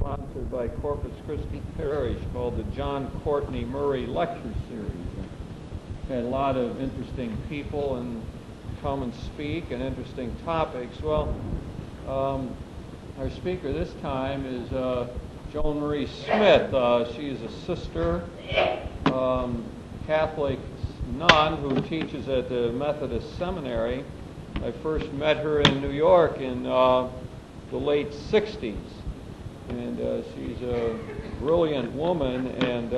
sponsored by Corpus Christi Parish, called the John Courtney Murray Lecture Series. Had a lot of interesting people and come and speak, and interesting topics. Well, our speaker this time is Joan Marie Smith. She is a sister, Catholic nun who teaches at the Methodist Seminary. I first met her in New York in the late 60s. And she's a brilliant woman, and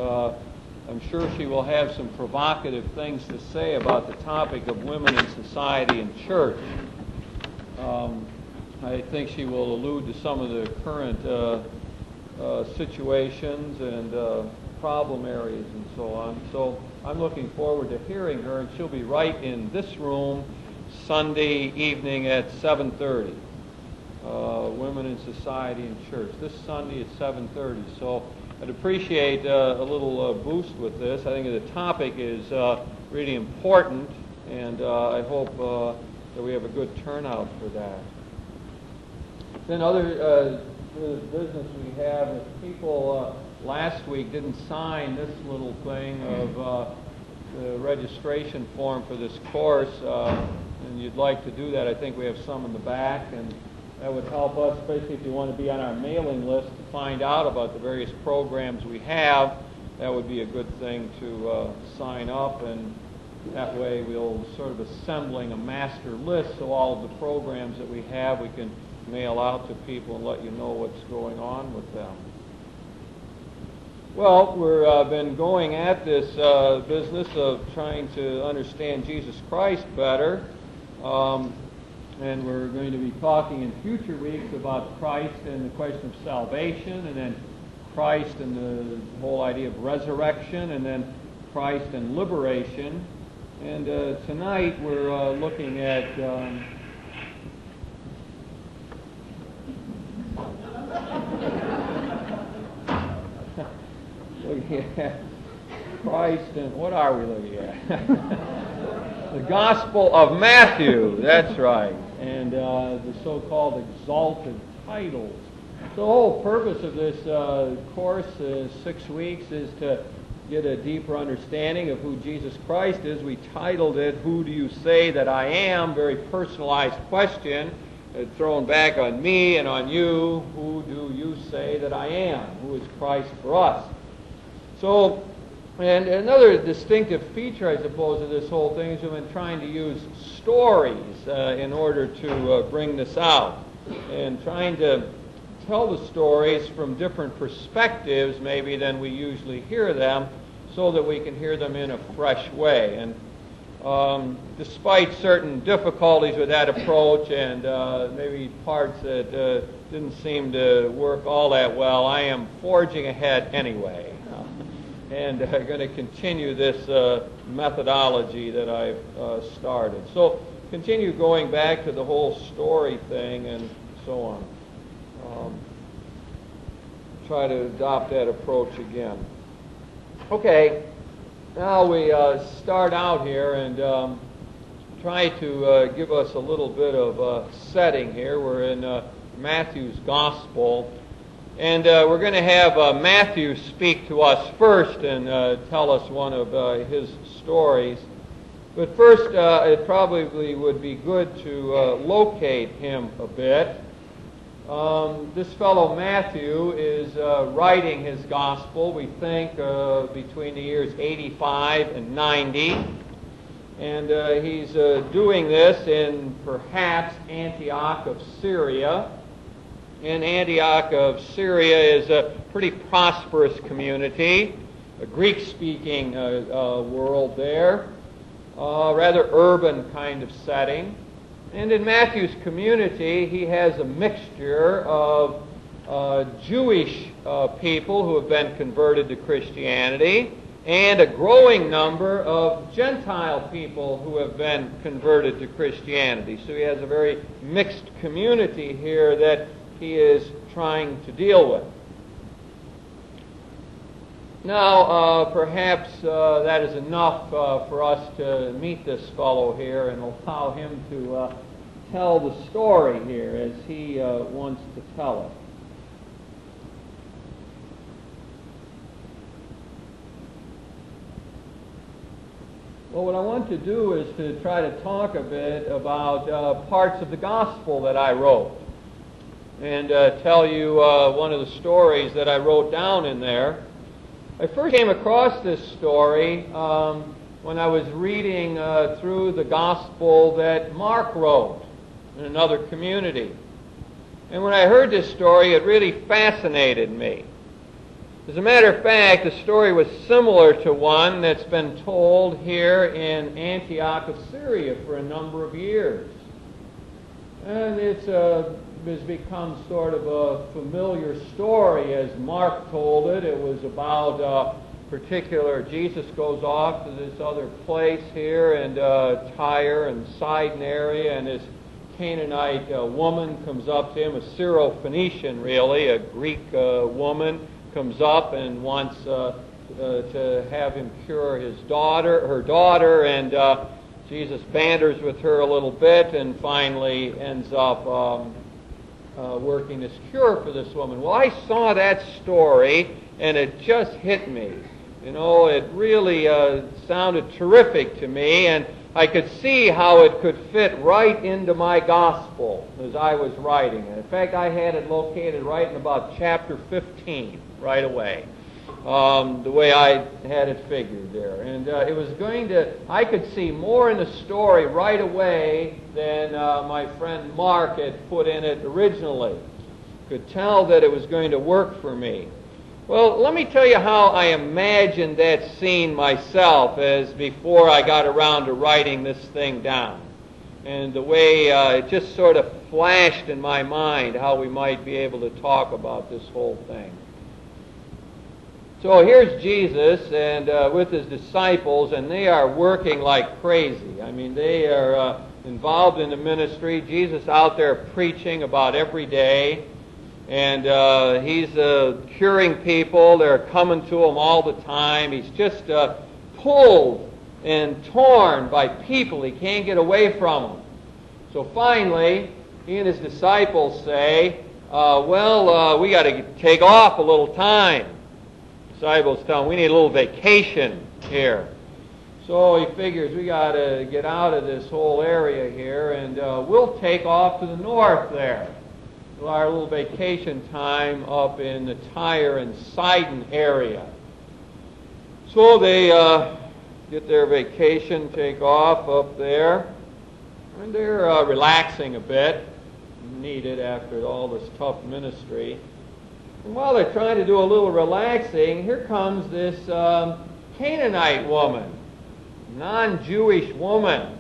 I'm sure she will have some provocative things to say about the topic of women in society and church. I think she will allude to some of the current situations and problem areas and so on. So I'm looking forward to hearing her, and she'll be right in this room Sunday evening at 7:30. Women in Society and Church, this Sunday at 7:30. So I'd appreciate a little boost with this. I think the topic is really important, and I hope that we have a good turnout for that. Then other business we have is people last week didn't sign this little thing of the registration form for this course, and you'd like to do that. I think we have some in the back, and that would help us, especially if you want to be on our mailing list to find out about the various programs we have. That would be a good thing to sign up, and that way we'll sort of assembling a master list, so all of the programs that we have we can mail out to people and let you know what's going on with them. Well, we've been going at this business of trying to understand Jesus Christ better. And we're going to be talking in future weeks about Christ and the question of salvation, and then Christ and the whole idea of resurrection, and then Christ and liberation. And tonight we're looking at Christ and what are we looking at? The Gospel of Matthew, that's right, and the so-called exalted titles. So the whole purpose of this course, 6 weeks, is to get a deeper understanding of who Jesus Christ is. We titled it, "Who Do You Say That I Am?" Very personalized question, thrown back on me and on you. Who do you say that I am? Who is Christ for us? So, and another distinctive feature, I suppose, of this whole thing is we've been trying to use stories in order to bring this out, and trying to tell the stories from different perspectives maybe than we usually hear them, so that we can hear them in a fresh way. And despite certain difficulties with that approach and maybe parts that didn't seem to work all that well, I am forging ahead anyway. And going to continue this methodology that I've started. So continue going back to the whole story thing and so on. Try to adopt that approach again. Okay, now we start out here and try to give us a little bit of setting here. We're in Matthew's Gospel. And we're going to have Matthew speak to us first and tell us one of his stories. But first, it probably would be good to locate him a bit. This fellow Matthew is writing his gospel, we think, between the years 85 and 90. And he's doing this in perhaps Antioch of Syria. And Antioch of Syria is a pretty prosperous community, a Greek-speaking world there, rather urban kind of setting. And in Matthew's community, he has a mixture of Jewish people who have been converted to Christianity, and a growing number of Gentile people who have been converted to Christianity. So he has a very mixed community here that he is trying to deal with. Now, perhaps that is enough for us to meet this fellow here and allow him to tell the story here as he wants to tell it. Well, what I want to do is to try to talk a bit about parts of the gospel that I wrote, and tell you one of the stories that I wrote down in there. I first came across this story when I was reading through the gospel that Mark wrote in another community. And when I heard this story, it really fascinated me. As a matter of fact, the story was similar to one that's been told here in Antioch of Syria for a number of years. And it's has become sort of a familiar story as Mark told it. It was about Jesus goes off to this other place here in Tyre and Sidon area, and this Canaanite woman comes up to him, a Syro-Phoenician really, a Greek woman, comes up and wants to have him cure her daughter, and Jesus banters with her a little bit and finally ends up working this cure for this woman. Well, I saw that story and it just hit me. You know, it really sounded terrific to me, and I could see how it could fit right into my gospel as I was writing it. In fact, I had it located right in about chapter 15 right away, the way I had it figured there. And it was I could see more in the story right away than my friend Mark had put in it originally. Could tell that it was going to work for me. Well, let me tell you how I imagined that scene myself as before I got around to writing this thing down. And the way it just sort of flashed in my mind how we might be able to talk about this whole thing. So here's Jesus and with his disciples, and they are working like crazy. I mean, they are involved in the ministry. Jesus out there preaching about every day. And he's curing people. They're coming to him all the time. He's just pulled and torn by people. He can't get away from them. So finally, he and his disciples say, we got to take off a little time. Disciples tell him, we need a little vacation here. So he figures we got to get out of this whole area here, and we'll take off to the north there. Our little vacation time up in the Tyre and Sidon area. So they get their vacation, take off up there, and they're relaxing a bit, needed after all this tough ministry. And while they're trying to do a little relaxing, here comes this Canaanite woman, non-Jewish woman.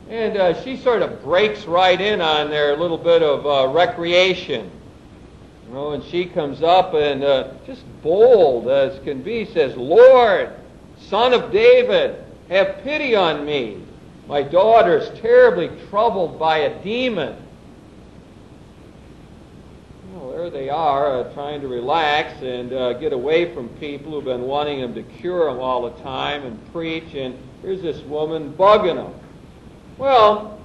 And she sort of breaks right in on their little bit of recreation. You know, and she comes up and just bold as can be, says, "Lord, Son of David, have pity on me. My daughter's terribly troubled by a demon." Well, there they are, trying to relax and get away from people who've been wanting them to cure them all the time and preach. And here's this woman bugging them. Well,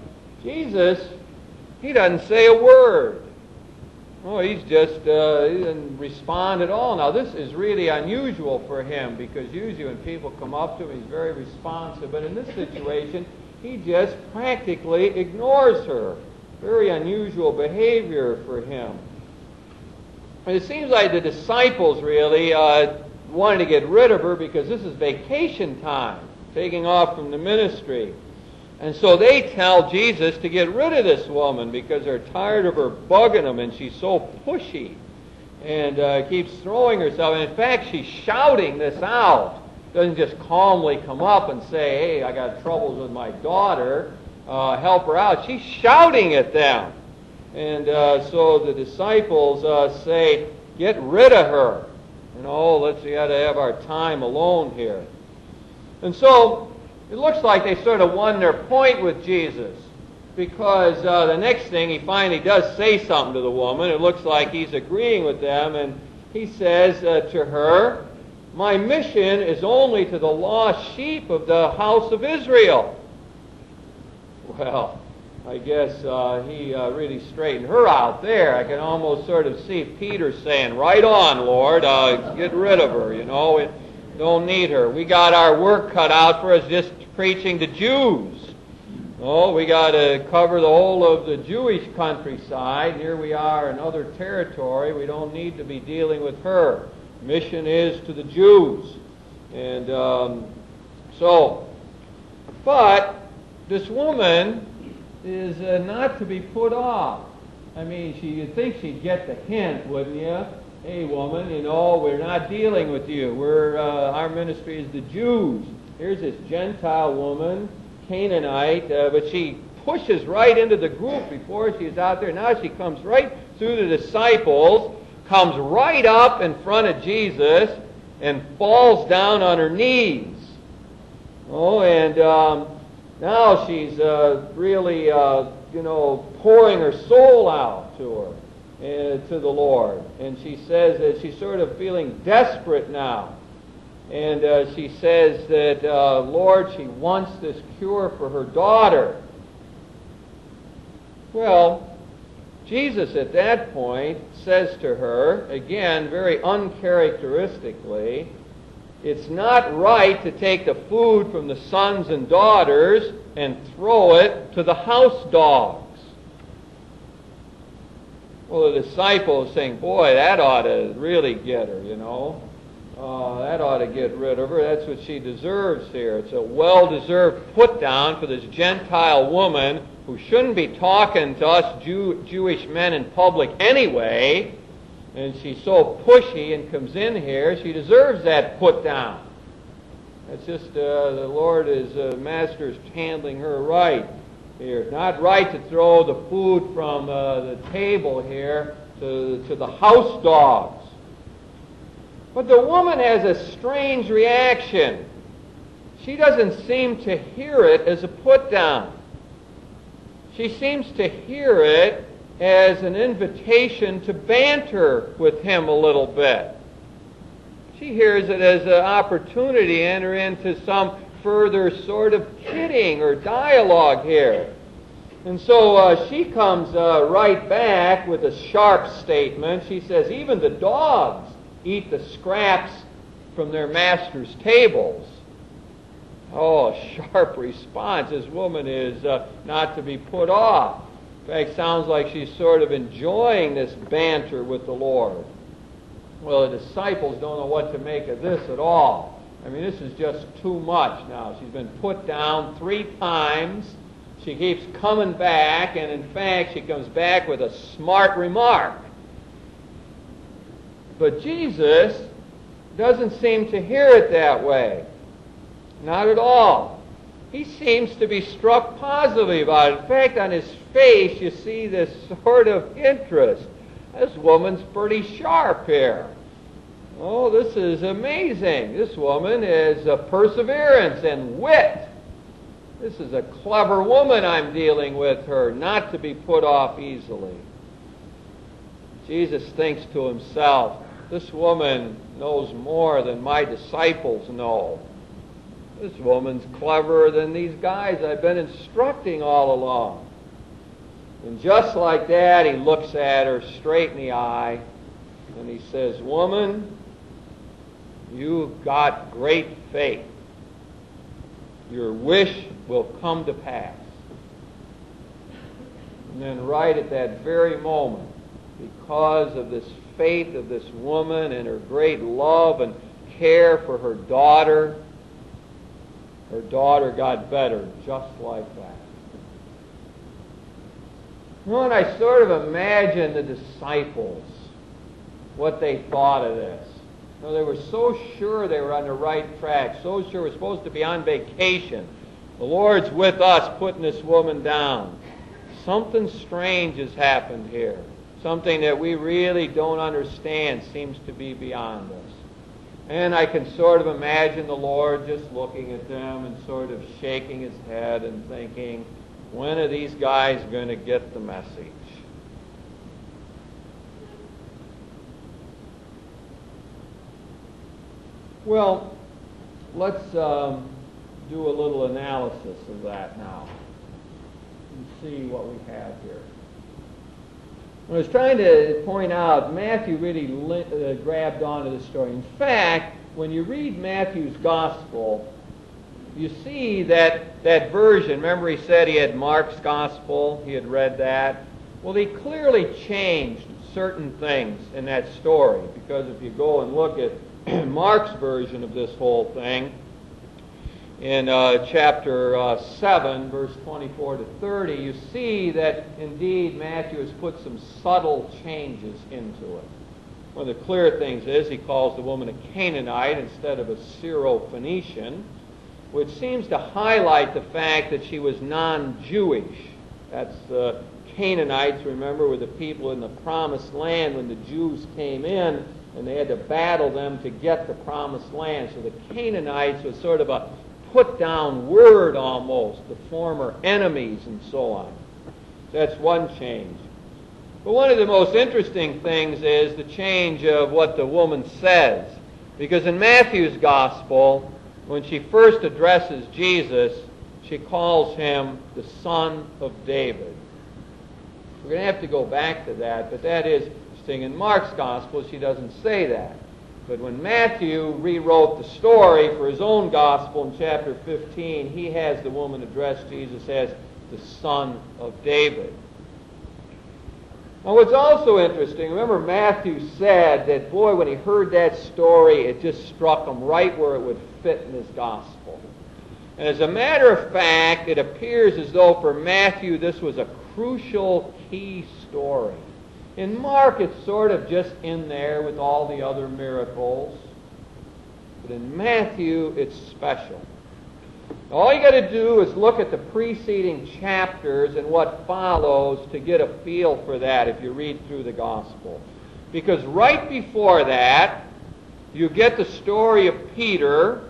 Jesus, he doesn't say a word. Oh, he didn't respond at all. Now, this is really unusual for him because usually when people come up to him, he's very responsive. But in this situation, he just practically ignores her. Very unusual behavior for him. And it seems like the disciples really wanted to get rid of her because this is vacation time, taking off from the ministry. And so they tell Jesus to get rid of this woman because they're tired of her bugging them, and she's so pushy and keeps throwing herself. And in fact, she's shouting this out. Doesn't just calmly come up and say, "Hey, I got troubles with my daughter. Help her out." She's shouting at them. And so the disciples say, "Get rid of her. You know, we got to have our time alone here." And so it looks like they sort of won their point with Jesus because the next thing he finally does say something to the woman. It looks like he's agreeing with them, and he says to her, "My mission is only to the lost sheep of the house of Israel." Well, I guess he really straightened her out there. I can almost sort of see Peter saying, "Right on, Lord, get rid of her," you know. don't need her. We got our work cut out for us just preaching to Jews. Oh, we got to cover the whole of the Jewish countryside. Here we are in other territory. We don't need to be dealing with her. Mission is to the Jews. And but this woman is not to be put off. I mean, you'd think she'd get the hint, wouldn't you? Hey, woman, we're not dealing with you. Our ministry is the Jews. Here's this Gentile woman, Canaanite, but she pushes right into the group before she's out there. Now she comes right through the disciples, comes right up in front of Jesus, and falls down on her knees. Oh, and now she's really, pouring her soul out to her, to the Lord. And she says that she's sort of feeling desperate now. And she says that, Lord, she wants this cure for her daughter. Well, Jesus at that point says to her, again, very uncharacteristically, it's not right to take the food from the sons and daughters and throw it to the house dogs. Well, the disciples saying, boy, that ought to really get her, that ought to get rid of her. That's what she deserves here. It's a well-deserved put-down for this Gentile woman who shouldn't be talking to us Jewish men in public anyway. And she's so pushy and comes in here, she deserves that put-down. It's just the Lord Master's handling her right here. It's not right to throw the food from the table here to the house dogs. But the woman has a strange reaction. She doesn't seem to hear it as a put-down. She seems to hear it as an invitation to banter with him a little bit. She hears it as an opportunity to enter into some further sort of kidding or dialogue here. And so she comes right back with a sharp statement. She says, even the dogs eat the scraps from their master's tables. Oh, sharp response. This woman is not to be put off. In fact, sounds like she's sort of enjoying this banter with the Lord. Well, the disciples don't know what to make of this at all. I mean, this is just too much now. She's been put down 3 times. She keeps coming back, and in fact, she comes back with a smart remark. But Jesus doesn't seem to hear it that way. Not at all. He seems to be struck positively about it. In fact, on his face, you see this sort of interest. This woman's pretty sharp here. Oh, this is amazing. This woman is perseverance and wit. This is a clever woman I'm dealing with her, not to be put off easily. Jesus thinks to himself, this woman knows more than my disciples know. This woman's cleverer than these guys I've been instructing all along. And just like that, he looks at her straight in the eye, and he says, woman, you've got great faith. Your wish will come to pass. And then right at that very moment, because of this faith of this woman and her great love and care for her daughter got better just like that. And I sort of imagine the disciples, what they thought of this. They were so sure they were on the right track, so sure we're supposed to be on vacation. The Lord's with us putting this woman down. Something strange has happened here. Something that we really don't understand seems to be beyond us. And I can sort of imagine the Lord just looking at them and sort of shaking his head and thinking, when are these guys going to get the message? Well, let's do a little analysis of that now and see what we have here. I was trying to point out, Matthew really grabbed onto the story. In fact, when you read Matthew's Gospel, you see that version. Remember he said he had Mark's Gospel, he had read that. Well, he clearly changed certain things in that story, because if you go and look at Mark's version of this whole thing, in chapter 7, verse 24 to 30, you see that indeed Matthew has put some subtle changes into it. One of the clear things is he calls the woman a Canaanite instead of a Syro-Phoenician, which seems to highlight the fact that she was non-Jewish. That's the Canaanites, remember, were the people in the Promised Land when the Jews came in, and they had to battle them to get the Promised Land. So the Canaanites was sort of a put-down word almost, the former enemies and so on. That's one change. But one of the most interesting things is the change of what the woman says. Because in Matthew's Gospel, when she first addresses Jesus, she calls him the Son of David. We're going to have to go back to that, but that is interesting. In Mark's Gospel, she doesn't say that. But when Matthew rewrote the story for his own Gospel in chapter 15, he has the woman address Jesus as the Son of David. Now what's also interesting, remember Matthew said that, boy, when he heard that story, it just struck him right where it would fit in his Gospel. And as a matter of fact, it appears as though for Matthew this was a crucial key story. In Mark, it's sort of just in there with all the other miracles. But in Matthew, it's special. All you got to do is look at the preceding chapters and what follows to get a feel for that if you read through the Gospel. Because right before that, you get the story of Peter,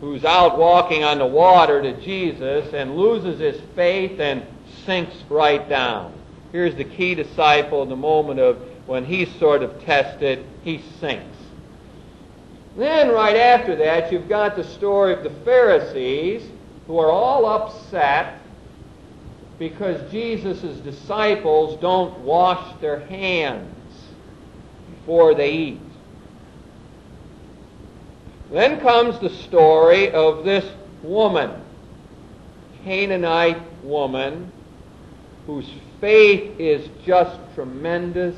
who's out walking on the water to Jesus and loses his faith and sinks right down. Here's the key disciple in the moment of when he's sort of tested, he sinks. Then right after that, you've got the story of the Pharisees, who are all upset because Jesus' disciples don't wash their hands before they eat. Then comes the story of this woman, Canaanite woman, whose faith is just tremendous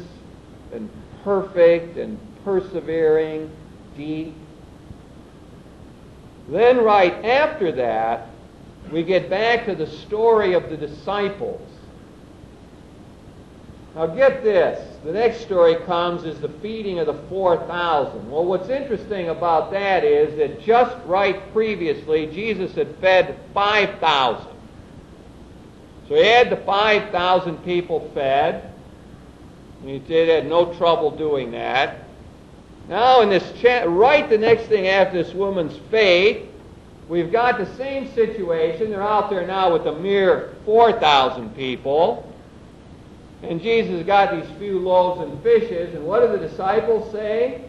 and perfect and persevering, deep. Then right after that, we get back to the story of the disciples. Now get this. The next story comes is the feeding of the 4,000. Well, what's interesting about that is that just right previously, Jesus had fed 5,000. So he had the 5,000 people fed. And he had no trouble doing that. Now in this right the next thing after this woman's faith, we've got the same situation. They're out there now with a mere 4,000 people. And Jesus got these few loaves and fishes. And what do the disciples say?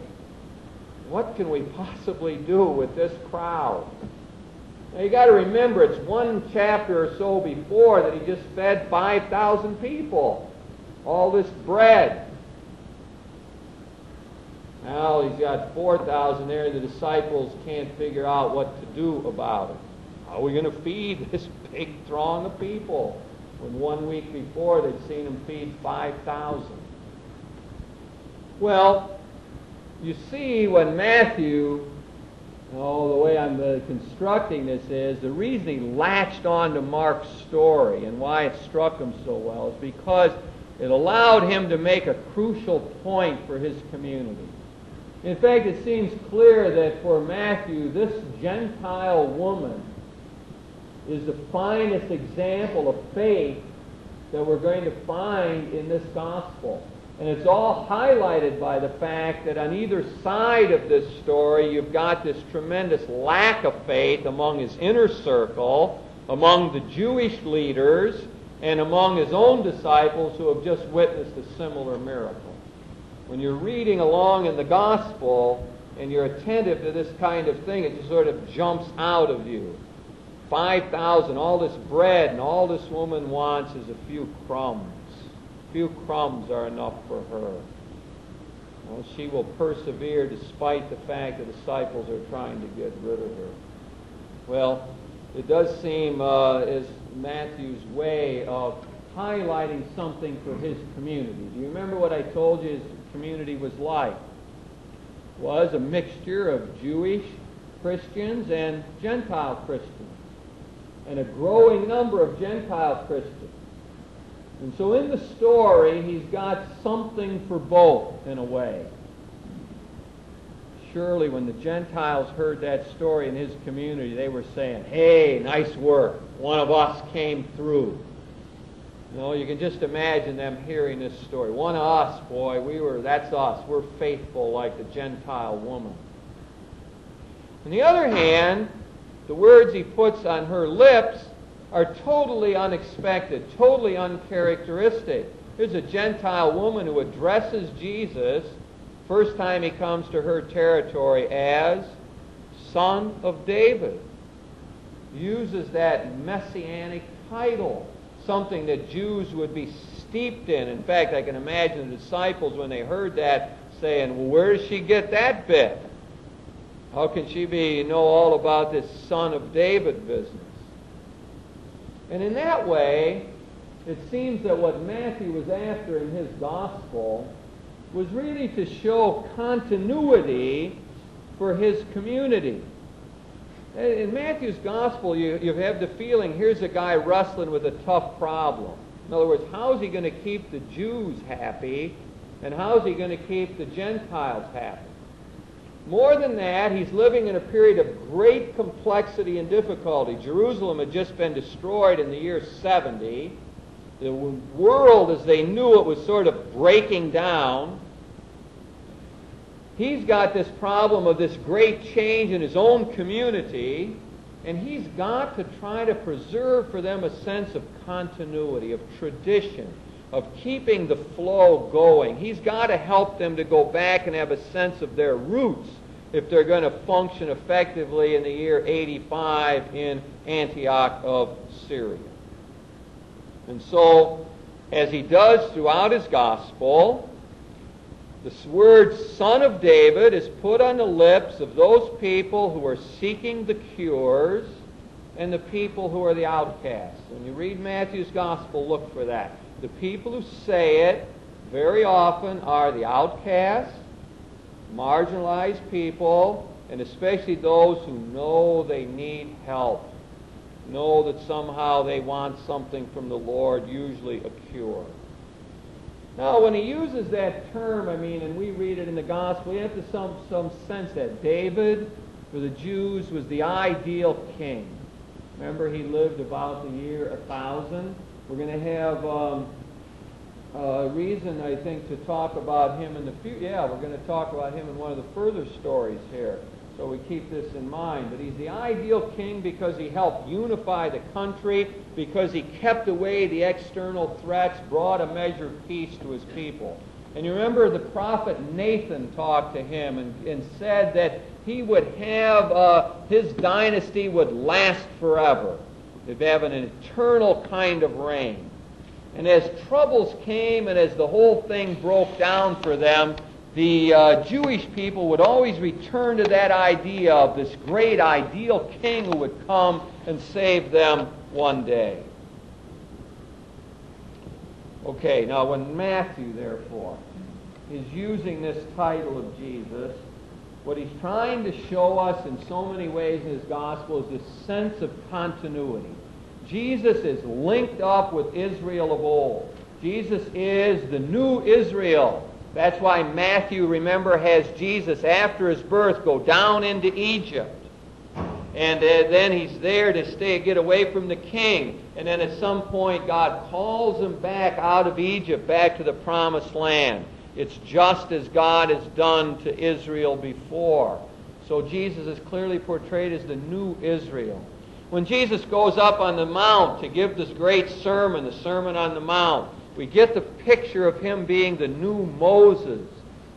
What can we possibly do with this crowd? Now you got to remember, it's one chapter or so before that he just fed 5,000 people. All this bread. Now he's got 4,000 there. The disciples can't figure out what to do about it. How are we going to feed this big throng of people? When 1 week before they'd seen him feed 5,000. Well, you see when Matthew, the way I'm constructing this is, the reason he latched on to Mark's story and why it struck him so well is because it allowed him to make a crucial point for his community. In fact, it seems clear that for Matthew, this Gentile woman is the finest example of faith that we're going to find in this gospel. And it's all highlighted by the fact that on either side of this story, you've got this tremendous lack of faith among his inner circle, among the Jewish leaders, and among his own disciples who have just witnessed a similar miracle. When you're reading along in the gospel and you're attentive to this kind of thing, it just sort of jumps out of you. 5,000, all this bread, and all this woman wants is a few crumbs. A few crumbs are enough for her. Well, she will persevere despite the fact the disciples are trying to get rid of her. Well, it does seem as Matthew's way of highlighting something for his community. Do you remember what I told you his community was like? It was a mixture of Jewish Christians and Gentile Christians, and a growing number of Gentile Christians. And so in the story, he's got something for both, in a way. Surely when the Gentiles heard that story in his community, they were saying, hey, nice work. One of us came through. You know, you can just imagine them hearing this story. One of us, boy, that's us. We're faithful like the Gentile woman. On the other hand, the words he puts on her lips are totally unexpected, totally uncharacteristic. Here's a Gentile woman who addresses Jesus, first time he comes to her territory, as Son of David. Uses that messianic title, something that Jews would be steeped in. In fact, I can imagine the disciples, when they heard that, saying, well, where does she get that bit? How can she know all about this Son of David business? And in that way, it seems that what Matthew was after in his gospel was really to show continuity for his community. In Matthew's gospel, you have the feeling here's a guy wrestling with a tough problem. In other words, how is he going to keep the Jews happy, and how is he going to keep the Gentiles happy? More than that, he's living in a period of great complexity and difficulty. Jerusalem had just been destroyed in the year 70. The world, as they knew it, was sort of breaking down. He's got this problem of this great change in his own community, and he's got to try to preserve for them a sense of continuity, of tradition, of keeping the flow going. He's got to help them to go back and have a sense of their roots if they're going to function effectively in the year 85 in Antioch of Syria. And so, as he does throughout his gospel, this word Son of David is put on the lips of those people who are seeking the cures and the people who are the outcasts. When you read Matthew's gospel, look for that. The people who say it very often are the outcasts, marginalized people, and especially those who know they need help, know that somehow they want something from the Lord, usually a cure. Now, when he uses that term, and we read it in the gospel, you have to some sense that David, for the Jews, was the ideal king. Remember, he lived about the year 1000. We're going to have a reason, I think, to talk about him in the future. Yeah, we're going to talk about him in one of the further stories here. So we keep this in mind. But he's the ideal king because he helped unify the country, because he kept away the external threats, brought a measure of peace to his people. And you remember the prophet Nathan talked to him and said that he would have, his dynasty would last forever. They'd have an eternal kind of reign. And as troubles came and as the whole thing broke down for them, the Jewish people would always return to that idea of this great ideal king who would come and save them one day. Okay, now when Matthew, therefore, is using this title of Jesus, what he's trying to show us in so many ways in his gospel is this sense of continuity. Jesus is linked up with Israel of old. Jesus is the new Israel. That's why Matthew, remember, has Jesus, after his birth, go down into Egypt. And then he's there to get away from the king. And then at some point, God calls him back out of Egypt, back to the promised land. It's just as God has done to Israel before. So Jesus is clearly portrayed as the new Israel. When Jesus goes up on the mount to give this great sermon, the Sermon on the Mount, we get the picture of him being the new Moses,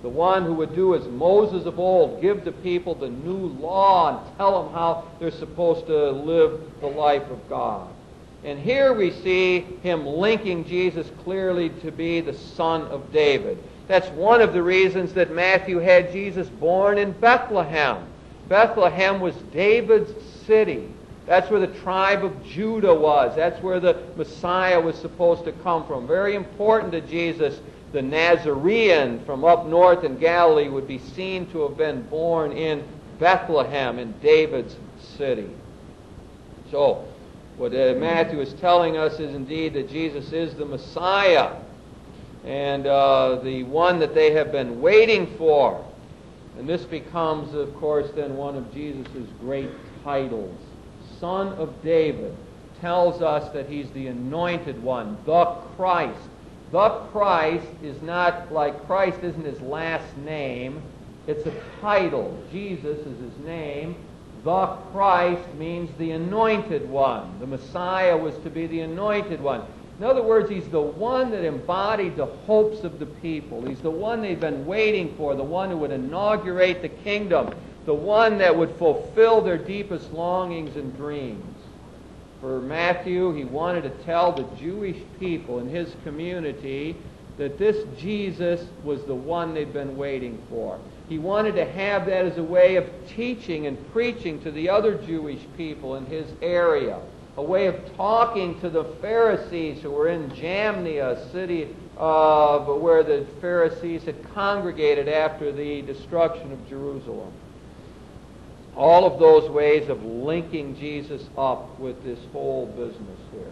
the one who would do as Moses of old, give the people the new law and tell them how they're supposed to live the life of God. And here we see him linking Jesus clearly to be the Son of David. That's one of the reasons that Matthew had Jesus born in Bethlehem. Bethlehem was David's city. That's where the tribe of Judah was. That's where the Messiah was supposed to come from. Very important to Jesus. The Nazarene from up north in Galilee would be seen to have been born in Bethlehem, in David's city. So, what Matthew is telling us is indeed that Jesus is the Messiah, and the one that they have been waiting for. And this becomes, of course, then one of Jesus' great titles. Son of David tells us that he's the anointed one, the Christ. The Christ is not like Christ isn't his last name. It's a title. Jesus is his name. The Christ means the anointed one. The Messiah was to be the anointed one. In other words, he's the one that embodied the hopes of the people. He's the one they've been waiting for, the one who would inaugurate the kingdom, the one that would fulfill their deepest longings and dreams. For Matthew, he wanted to tell the Jewish people in his community that this Jesus was the one they'd been waiting for. He wanted to have that as a way of teaching and preaching to the other Jewish people in his area, a way of talking to the Pharisees who were in Jamnia, a city where the Pharisees had congregated after the destruction of Jerusalem. All of those ways of linking Jesus up with this whole business here.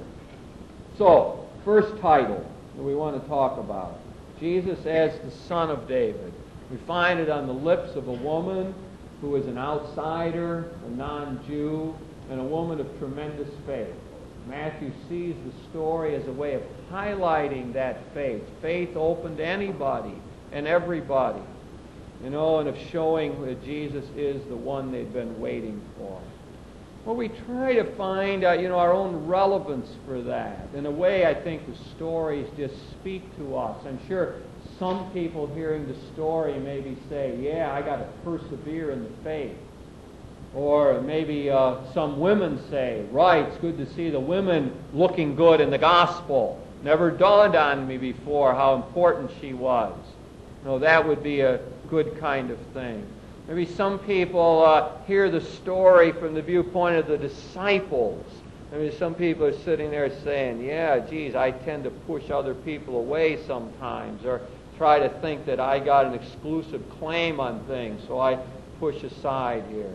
So, first title that we want to talk about. Jesus as the Son of David. We find it on the lips of a woman who is an outsider, a non-Jew, and a woman of tremendous faith. Matthew sees the story as a way of highlighting that faith. Faith open to anybody and everybody. And of showing that Jesus is the one they've been waiting for. Well, we try to find our own relevance for that. In a way, I think the stories just speak to us. I'm sure some people hearing the story maybe say, yeah, I got to persevere in the faith. Or maybe some women say, right, it's good to see the women looking good in the gospel. Never dawned on me before how important she was. That would be a good kind of thing. Maybe some people hear the story from the viewpoint of the disciples. Maybe some people are sitting there saying, yeah, geez, I tend to push other people away sometimes, or try to think that I got an exclusive claim on things, so I push aside here.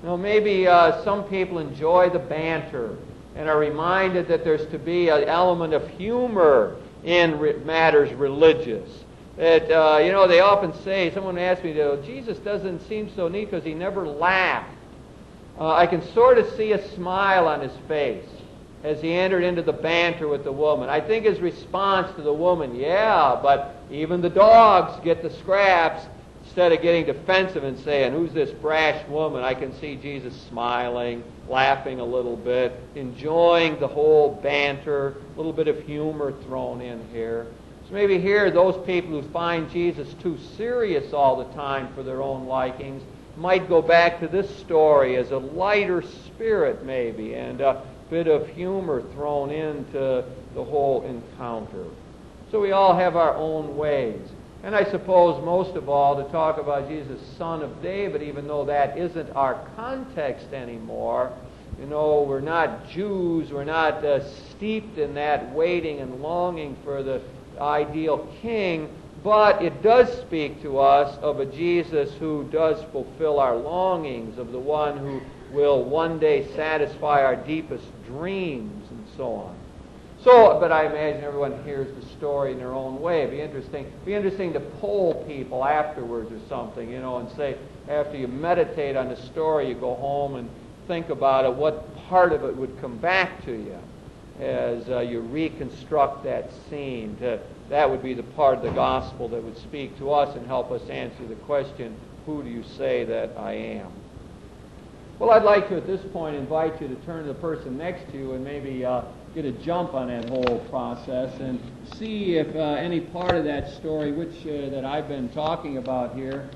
Maybe some people enjoy the banter and are reminded that there's to be an element of humor in matters religious. That, they often say, someone asked me, Jesus doesn't seem so neat because he never laughed. I can sort of see a smile on his face as he entered into the banter with the woman. I think his response to the woman, yeah, but even the dogs get the scraps, instead of getting defensive and saying, who's this brash woman? I can see Jesus smiling, laughing a little bit, enjoying the whole banter, a little bit of humor thrown in here. Maybe here, those people who find Jesus too serious all the time for their own likings might go back to this story as a lighter spirit, maybe, and a bit of humor thrown into the whole encounter. So we all have our own ways. And I suppose most of all to talk about Jesus, Son of David, even though that isn't our context anymore. We're not Jews. We're not steeped in that waiting and longing for the ideal king, but it does speak to us of a Jesus who does fulfill our longings, of the one who will one day satisfy our deepest dreams and so on. So, but I imagine everyone hears the story in their own way. It'd be interesting to poll people afterwards or something, and say, after you meditate on the story, you go home and think about it, what part of it would come back to you as you reconstruct that scene. That would be the part of the gospel that would speak to us and help us answer the question, who do you say that I am? Well, I'd like to, at this point, invite you to turn to the person next to you and maybe get a jump on that whole process and see if any part of that story, which that I've been talking about here,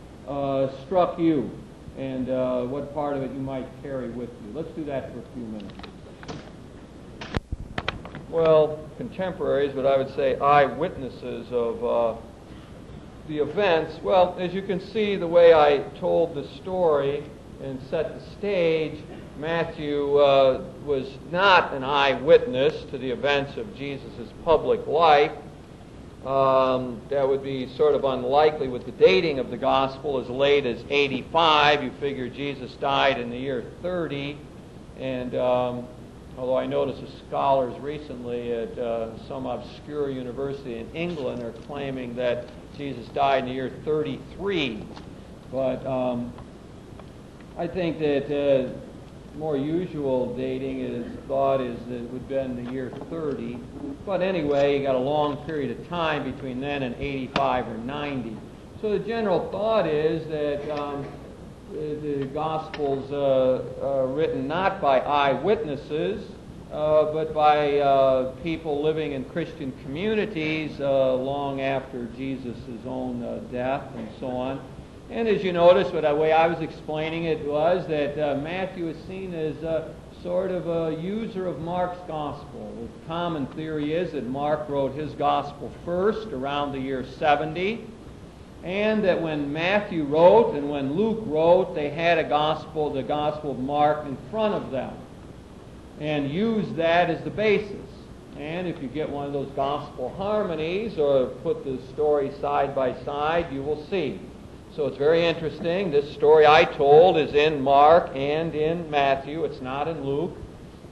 struck you, and what part of it you might carry with you. Let's do that for a few minutes. Well, contemporaries, but I would say eyewitnesses of the events, well, as you can see, the way I told the story and set the stage, Matthew was not an eyewitness to the events of Jesus' public life. That would be sort of unlikely with the dating of the gospel as late as 85. You figure Jesus died in the year 30. And although I noticed the scholars recently at some obscure university in England are claiming that Jesus died in the year 33. But I think that more usual dating is thought is that it would have been the year 30. But anyway, you got a long period of time between then and 85 or 90. So the general thought is that the Gospels are written not by eyewitnesses, but by people living in Christian communities long after Jesus' own death and so on. And as you notice, the way I was explaining it was that Matthew is seen as sort of a user of Mark's Gospel. The common theory is that Mark wrote his Gospel first around the year 70, and that when Matthew wrote and when Luke wrote, they had the Gospel of Mark in front of them and used that as the basis. And if you get one of those Gospel harmonies or put the story side by side, you will see. So it's very interesting. This story I told is in Mark and in Matthew. It's not in Luke.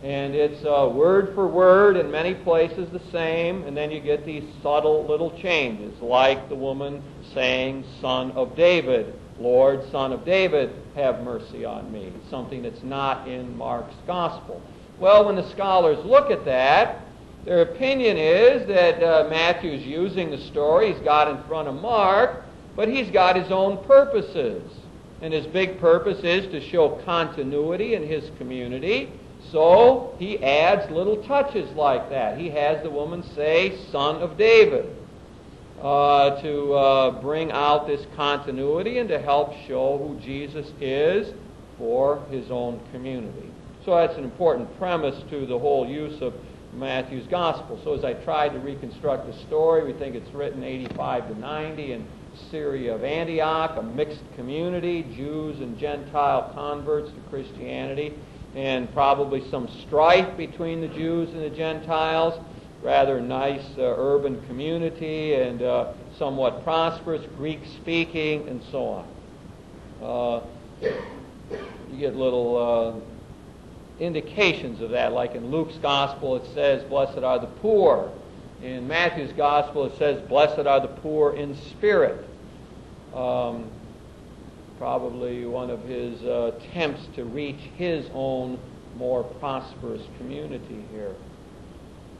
And it's word for word in many places the same. And then you get these subtle little changes, like the woman saying, "Son of David, Lord, Son of David, have mercy on me." Something that's not in Mark's Gospel. Well, when the scholars look at that, their opinion is that Matthew's using the story he's got in front of Mark, but he's got his own purposes. And his big purpose is to show continuity in his community. So he adds little touches like that. He has the woman say, "Son of David," to bring out this continuity and to help show who Jesus is for his own community. So that's an important premise to the whole use of Matthew's Gospel. So as I tried to reconstruct the story, we think it's written 85 to 90 in Syria of Antioch, a mixed community, Jews and Gentile converts to Christianity, and probably some strife between the Jews and the Gentiles. Rather nice urban community and somewhat prosperous, Greek-speaking, and so on. You get little indications of that, like in Luke's Gospel it says, "Blessed are the poor." In Matthew's Gospel it says, "Blessed are the poor in spirit." Probably one of his attempts to reach his own more prosperous community here.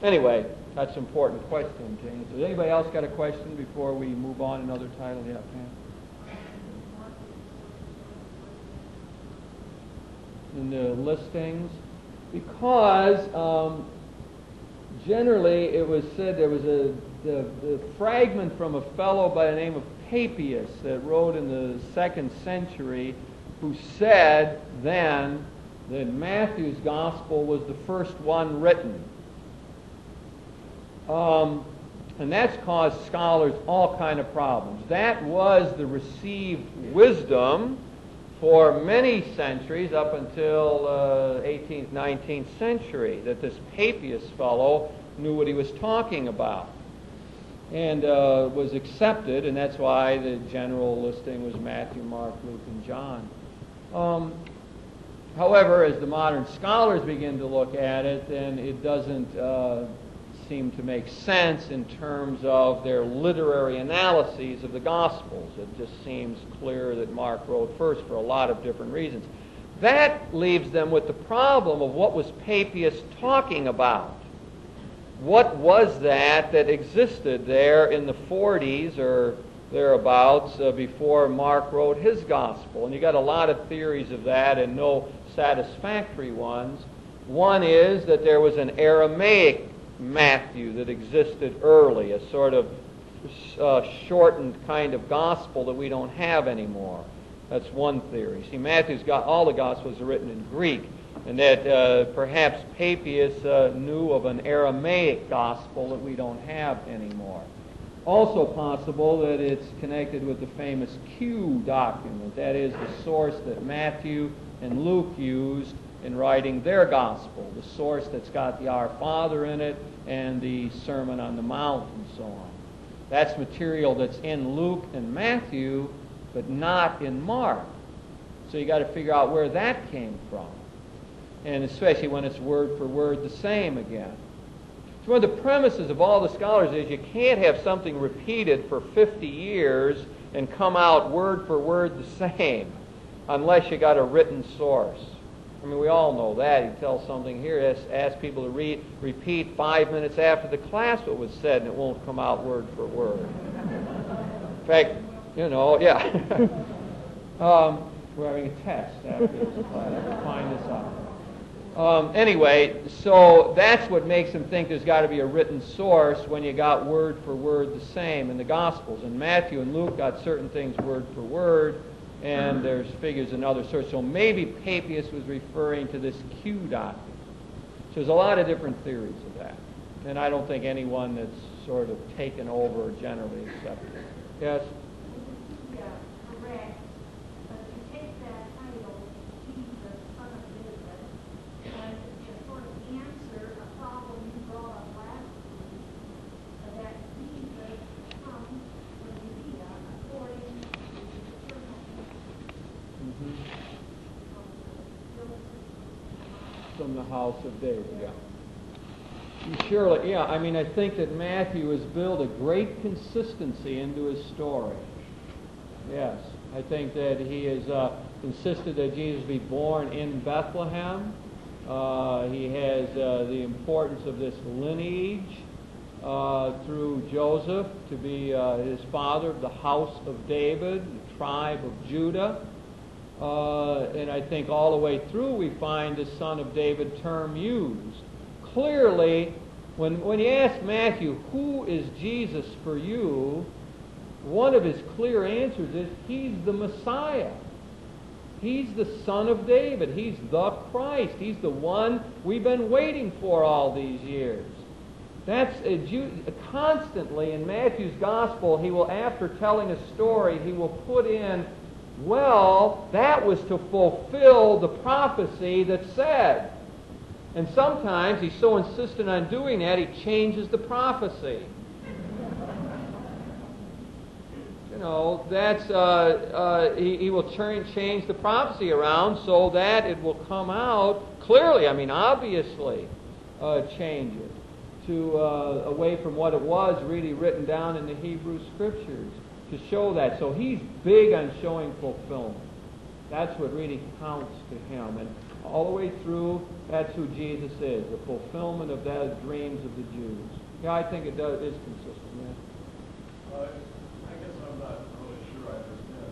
Anyway, that's an important question, James. Has anybody else got a question before we move on to another title? Yeah, Pam. In the listings, because generally it was said there was the fragment from a fellow by the name of Papias that wrote in the 2nd century, who said then that Matthew's Gospel was the first one written. And that's caused scholars all kind of problems. That was the received wisdom for many centuries, up until 18th, 19th century, that this Papias fellow knew what he was talking about, and was accepted, and that's why the general listing was Matthew, Mark, Luke, and John. However, as the modern scholars begin to look at it, then it doesn't seem to make sense in terms of their literary analyses of the Gospels. It just seems clear that Mark wrote first for a lot of different reasons. That leaves them with the problem of what was Papias talking about. What was that existed there in the 40s or thereabouts before Mark wrote his Gospel? And you got a lot of theories of that and no satisfactory ones. One is that there was an Aramaic Matthew that existed early, a sort of shortened kind of gospel that we don't have anymore. That's one theory. See, Matthew's got all the Gospels are written in Greek, and that perhaps Papias knew of an Aramaic gospel that we don't have anymore. Also possible that it's connected with the famous Q document. That is the source that Matthew and Luke used in writing their gospel, the source that's got the Our Father in it and the Sermon on the Mount and so on. That's material that's in Luke and Matthew, but not in Mark. So you got to figure out where that came from. And especially when it's word for word the same again. So one of the premises of all the scholars is you can't have something repeated for 50 years and come out word for word the same unless you got a written source. I mean, we all know that. You tell something here, ask people to repeat 5 minutes after the class what was said, and it won't come out word for word. In fact, yeah. We're having a test after this class. I have to find this out. Anyway, so that's what makes them think there's got to be a written source when you got word for word the same in the Gospels. And Matthew and Luke got certain things word for word, and there's figures in other sources. So maybe Papias was referring to this Q document. So there's a lot of different theories of that. And I don't think anyone that's sort of taken over generally accepted it. Yes? Yeah, correct. But you take that title, Jesus, Son of David, and to sort of answer a problem you brought up last week, that Jesus comes from Judea according to the eternal From the house of David, yeah. Surely, yeah, I mean, I think that Matthew has built a great consistency into his story. Yes, I think that he has insisted that Jesus be born in Bethlehem. He has the importance of this lineage through Joseph to be his father of the house of David, the tribe of Judah. And I think all the way through we find the Son of David term used. Clearly, when you ask Matthew, who is Jesus for you, one of his clear answers is, he's the Messiah. He's the Son of David. He's the Christ. He's the one we've been waiting for all these years. That's constantly in Matthew's Gospel, he will, after telling a story, he will put in, well, that was to fulfill the prophecy that said. And sometimes he's so insistent on doing that, he changes the prophecy. That's he will change the prophecy around so that it will come out clearly. I mean, obviously, change it to away from what it was really written down in the Hebrew Scriptures to show that. So he's big on showing fulfillment. That's what really counts to him. And all the way through, that's who Jesus is, the fulfillment of the dreams of the Jews. Yeah, I think it is consistent. Yeah. I guess I'm not really sure I understand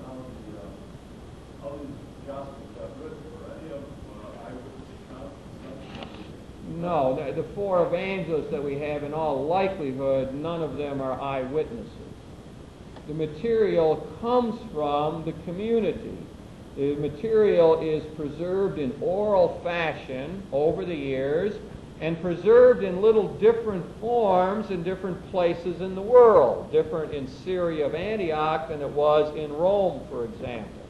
how these Gospels got written. Were any of them eyewitness accounts? No, the four evangelists that we have, in all likelihood, none of them are eyewitnesses. The material comes from the community. The material is preserved in oral fashion over the years and preserved in little different forms in different places in the world, different in Syria of Antioch than it was in Rome, for example.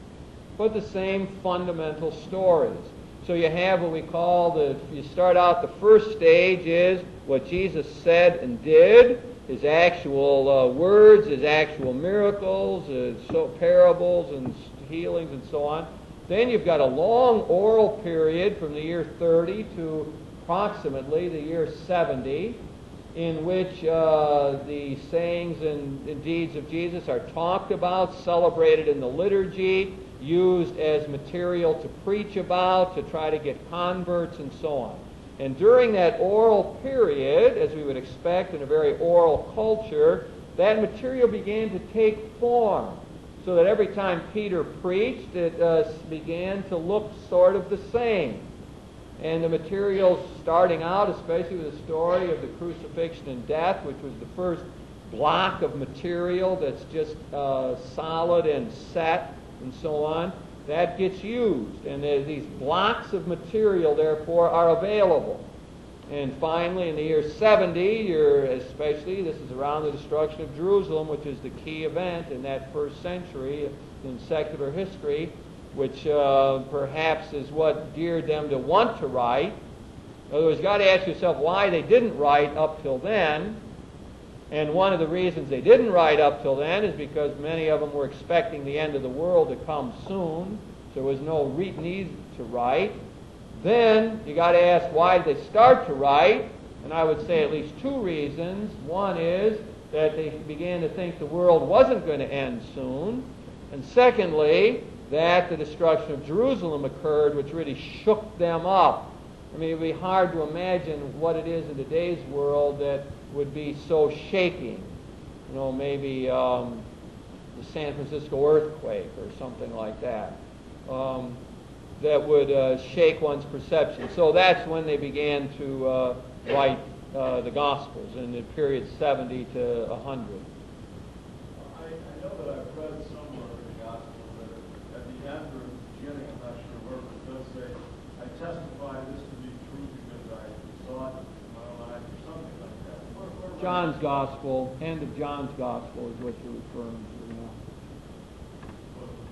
But the same fundamental stories. So you have what we call you start out, the first stage is what Jesus said and did, his actual words, his actual miracles, his parables and healings and so on. Then you've got a long oral period from the year 30 to approximately the year 70 in which the sayings and deeds of Jesus are talked about, celebrated in the liturgy, used as material to preach about, to try to get converts and so on. And during that oral period, as we would expect in a very oral culture, that material began to take form. So that every time Peter preached, it began to look sort of the same. And the material starting out, especially with the story of the crucifixion and death, which was the first block of material that's just solid and set and so on, that gets used. And these blocks of material, therefore, are available. And finally, in the year 70, this is around the destruction of Jerusalem, which is the key event in that first century in secular history, which perhaps is what geared them to want to write. In other words, you've got to ask yourself why they didn't write up till then. And one of the reasons they didn't write up till then is because many of them were expecting the end of the world to come soon. So there was no need to write. Then you got to ask, why did they start to write? And I would say at least two reasons. One is that they began to think the world wasn't going to end soon. And secondly, that the destruction of Jerusalem occurred, which really shook them up. I mean, it would be hard to imagine what it is in today's world that would be so shaking. You know, maybe the San Francisco earthquake or something like that. That would shake one's perception. So that's when they began to write the Gospels in the period 70 to 100. I know that I've read somewhere in the Gospel that at the end or beginning, I'm not sure where, but it does say, I testify this to be true because I saw it with my own eyes, or something like that. Where John's Gospel, end of John's Gospel is what you're referring to.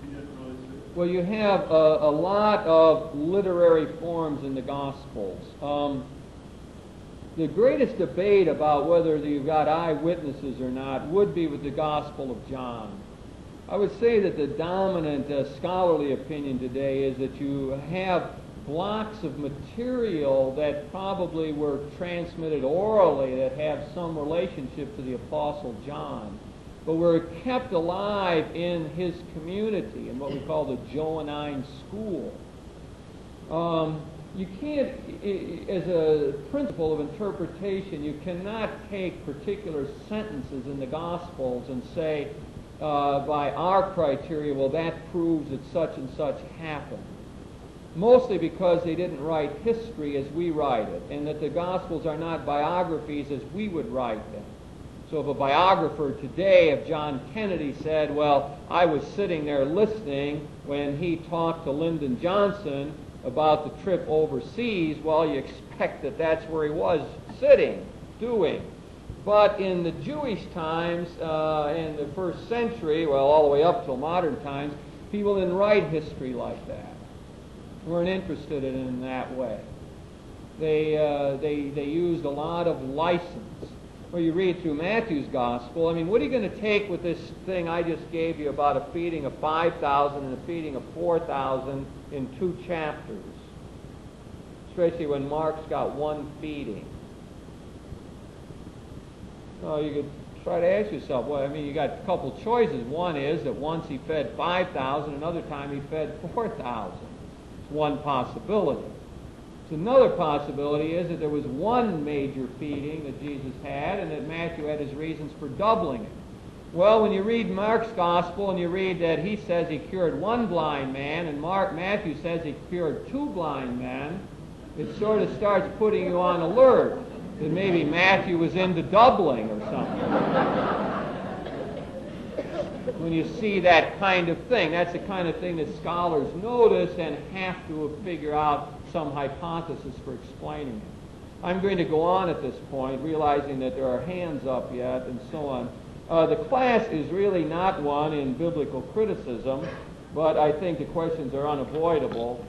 He didn't really say. Well, you have a lot of literary forms in the Gospels. The greatest debate about whether you've got eyewitnesses or not would be with the Gospel of John. I would say that the dominant scholarly opinion today is that you have blocks of material that probably were transmitted orally that have some relationship to the Apostle John, but were kept alive in his community in what we call the Johannine school. You can't, as a principle of interpretation, you cannot take particular sentences in the Gospels and say, by our criteria, well, that proves that such and such happened. Mostly because they didn't write history as we write it, and that the Gospels are not biographies as we would write them. So if a biographer today of John Kennedy said, well, I was sitting there listening when he talked to Lyndon Johnson about the trip overseas, well, you expect that that's where he was sitting, doing. But in the Jewish times, in the first century, well, all the way up till modern times, people didn't write history like that. Weren't interested in it in that way. They used a lot of license. Well, you read through Matthew's Gospel, I mean, what are you going to take with this thing I just gave you about a feeding of 5,000 and a feeding of 4,000 in 2 chapters? Especially when Mark's got one feeding. Well, you could try to ask yourself, well, I mean, you got a couple choices. One is that once he fed 5,000, another time he fed 4,000. It's one possibility. Another possibility is that there was one major feeding that Jesus had and that Matthew had his reasons for doubling it. Well, when you read Mark's Gospel and you read that he says he cured one blind man and Matthew says he cured 2 blind men, it sort of starts putting you on alert that maybe Matthew was into doubling or something. When you see that kind of thing, that's the kind of thing that scholars notice and have to figure out some hypothesis for explaining it. I'm going to go on at this point, realizing that there are hands up yet and so on. The class is really not one in biblical criticism, but I think the questions are unavoidable,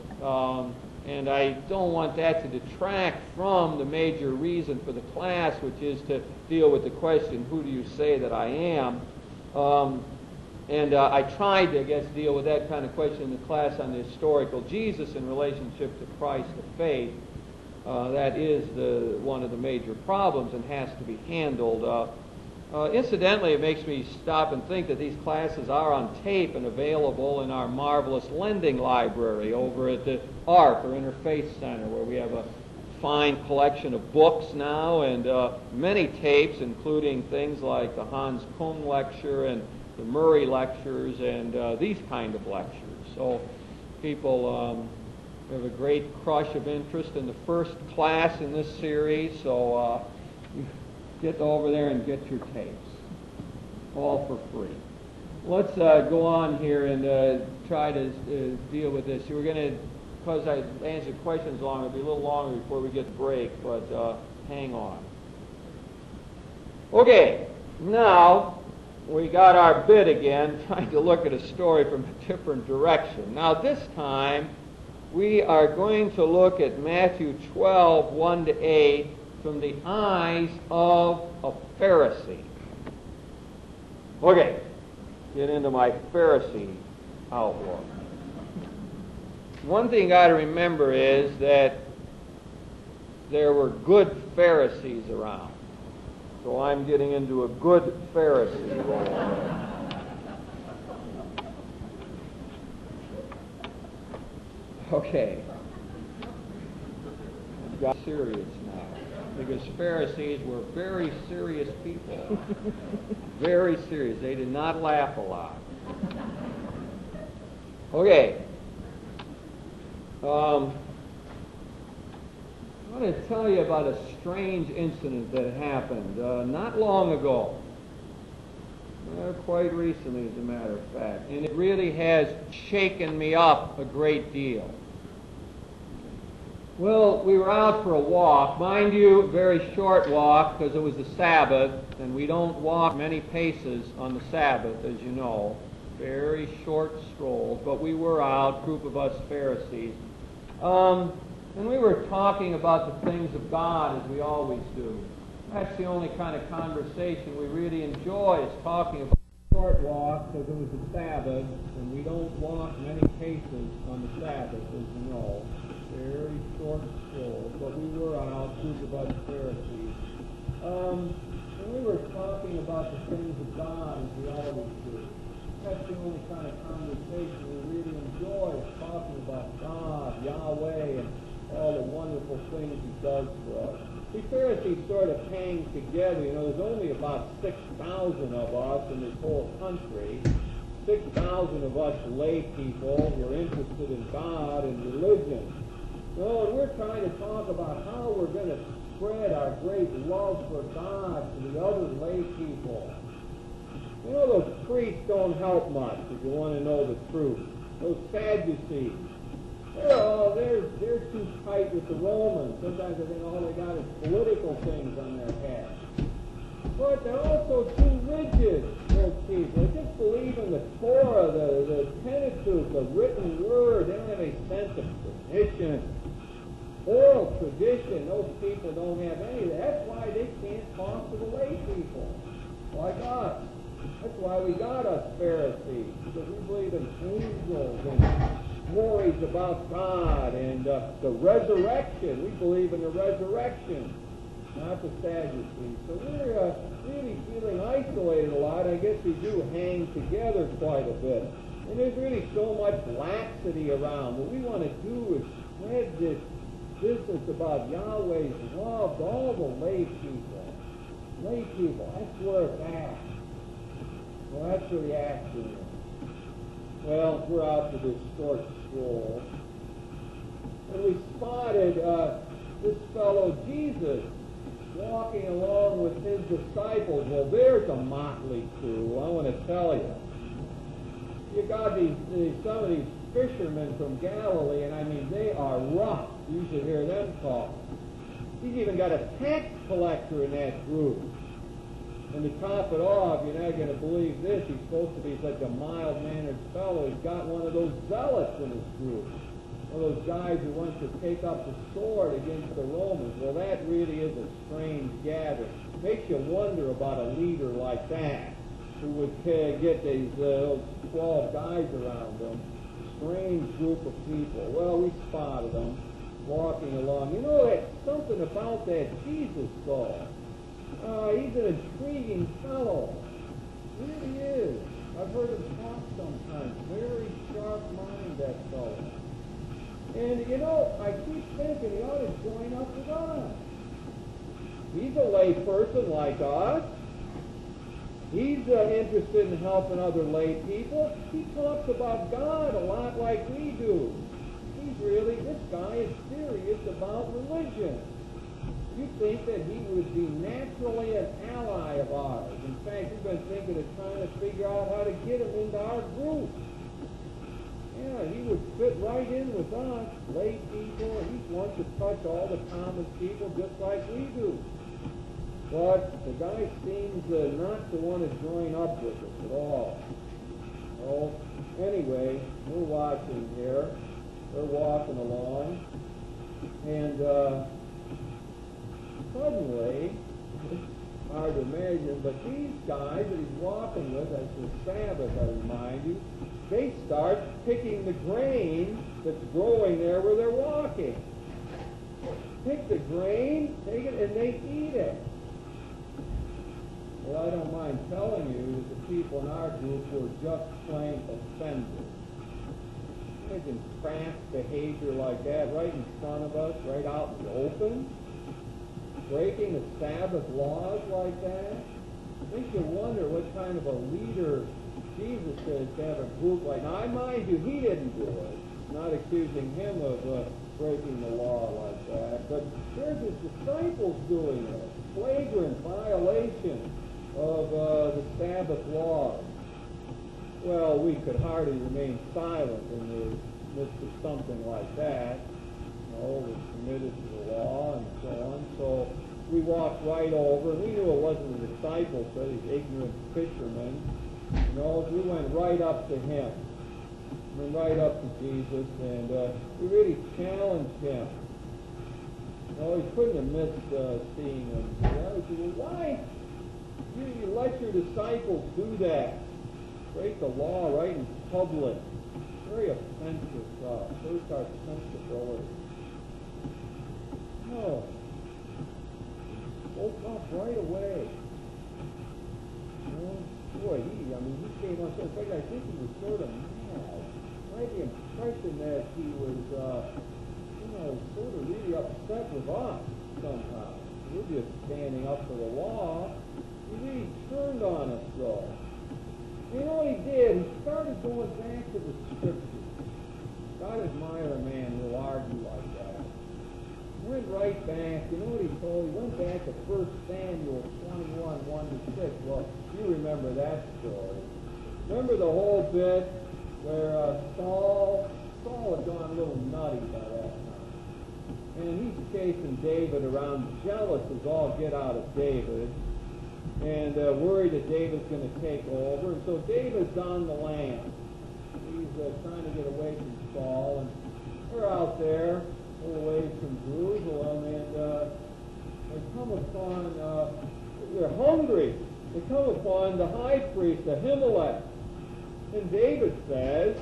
and I don't want that to detract from the major reason for the class, which is to deal with the question, who do you say that I am? And I tried to, I guess, deal with that kind of question in the class on the historical Jesus in relationship to Christ the faith. That is one of the major problems and has to be handled. Incidentally, it makes me stop and think that these classes are on tape and available in our marvelous lending library over at the ARC, or Interfaith Center, where we have a fine collection of books now and many tapes, including things like the Hans Kung lecture and the Murray lectures and these kind of lectures. So people have a great crush of interest in the first class in this series, so get over there and get your tapes, all for free. Let's go on here and try to deal with this. We're going to because I answered questions long, it'll be a little longer before we get the break, but hang on. Okay, now we got our bit again, trying to look at a story from a different direction. Now this time, we are going to look at Matthew 12, 1 to 8, from the eyes of a Pharisee. Okay, get into my Pharisee outlook. One thing you got to remember is that there were good Pharisees around. So I'm getting into a good Pharisee role. Okay. I've got serious now. Because Pharisees were very serious people. Very serious. They did not laugh a lot. Okay. I want to tell you about a strange incident that happened not long ago. Quite recently, as a matter of fact. And it really has shaken me up a great deal. Well, we were out for a walk. Mind you, a very short walk because it was the Sabbath, and we don't walk many paces on the Sabbath, as you know. Very short strolls, but we were out, a group of us Pharisees. And we were talking about the things of God, as we always do. That's the only kind of conversation we really enjoy, is talking about a short walk, because it was the Sabbath, and we don't walk many paces on the Sabbath, as you know. Very short strolls, but we were out, a group of us Pharisees. And we were talking about the things of God, as we always do. That's the only kind of conversation we really enjoy, is talking about God, Yahweh, and all the wonderful things He does for us. We Pharisees sort of hang together. You know, there's only about 6,000 of us in this whole country. 6,000 of us lay people who are interested in God and religion. So, and we're trying to talk about how we're going to spread our great love for God to the other lay people. You know, those priests don't help much, if you want to know the truth. Those Sadducees. They're too tight with the Romans. Sometimes I think all they got is political things on their head. But they're also too rigid, those people. They just believe in the Torah, the Pentateuch, the written word. They don't have any sense of tradition. Oral tradition, those people don't have any of that. That's why they can't talk to the lay people, like us. That's why we got us Pharisees, because we believe in angels and stories about God and the resurrection. We believe in the resurrection, not the Sadducees. So we're really feeling isolated a lot. I guess we do hang together quite a bit. And there's really so much laxity around. What we want to do is spread this business about Yahweh's love to all the lay people. Lay people, that's where it's at. Well, that's where the action is. Well, we're out for this short stroll. And we spotted this fellow Jesus walking along with his disciples. Well, there's a motley crew, I want to tell you. You got some of these fishermen from Galilee, and I mean, they are rough. You should hear them talk. He's even got a tax collector in that group. And to top it off, you're not going to believe this, he's supposed to be such a mild-mannered fellow. He's got one of those zealots in his group. One of those guys who wants to take up the sword against the Romans. Well, that really is a strange gathering. Makes you wonder about a leader like that, who would get these 12 guys around him. Strange group of people. Well, we spotted them walking along. You know, there's something about that Jesus saw. He's an intriguing fellow. He really is. I've heard him talk sometimes. Very sharp mind, that fellow. And, you know, I keep thinking he ought to join up with us. He's a lay person like us. He's interested in helping other lay people. He talks about God a lot like we do. This guy is serious about religion. You think that he would be naturally an ally of ours. In fact, we've been thinking of trying to figure out how to get him into our group. Yeah, he would fit right in with us, lay people, and he wants to touch all the common people just like we do. But the guy seems not to want to join up with us at all. Oh, anyway, we're watching here. They're walking along, and suddenly, it's hard to imagine, but these guys that he's walking with, that's the Sabbath, I remind you, they start picking the grain that's growing there where they're walking. Pick the grain, take it, and they eat it. Well, I don't mind telling you that the people in our group were just plain offended. Imagine crass behavior like that right in front of us, right out in the open. Breaking the Sabbath laws like that. Makes you wonder what kind of a leader Jesus is to have a group like. Now, I mind you, he didn't do it. Not accusing him of breaking the law like that. But there's his disciples doing it. Flagrant violation of the Sabbath laws. Well, we could hardly remain silent in the midst of something like that. You know, we're committed to the law and so on. So we walked right over. We knew it wasn't the disciples, but these ignorant fishermen. You know, we went right up to him. We went right up to Jesus, and we really challenged him. You know, he couldn't have missed seeing him. You know, he said, well, why you let your disciples do that? Break the law right in public. Very offensive stuff. Hurts our sensibility. No. Spoke up right away. You know, boy, he came on so quick, I think he was sort of mad. I had the impression that he was, sort of really upset with us somehow. We're just standing up for the law. He really turned on us, though. You know what he did? He started going back to the Scriptures. God admire a man who will argue like that. Went right back. You know what he told? He went back to 1 Samuel 21, 1-6. Well, you remember that story. Remember the whole bit where Saul had gone a little nutty by that time. And he's chasing David around, jealous as all get out of David. And worried that David's going to take over. And so David's on the lam. He's trying to get away from Saul. And they're out there, a little ways from Jerusalem, and they come upon, they're hungry. They come upon the high priest, Ahimelech. And David says,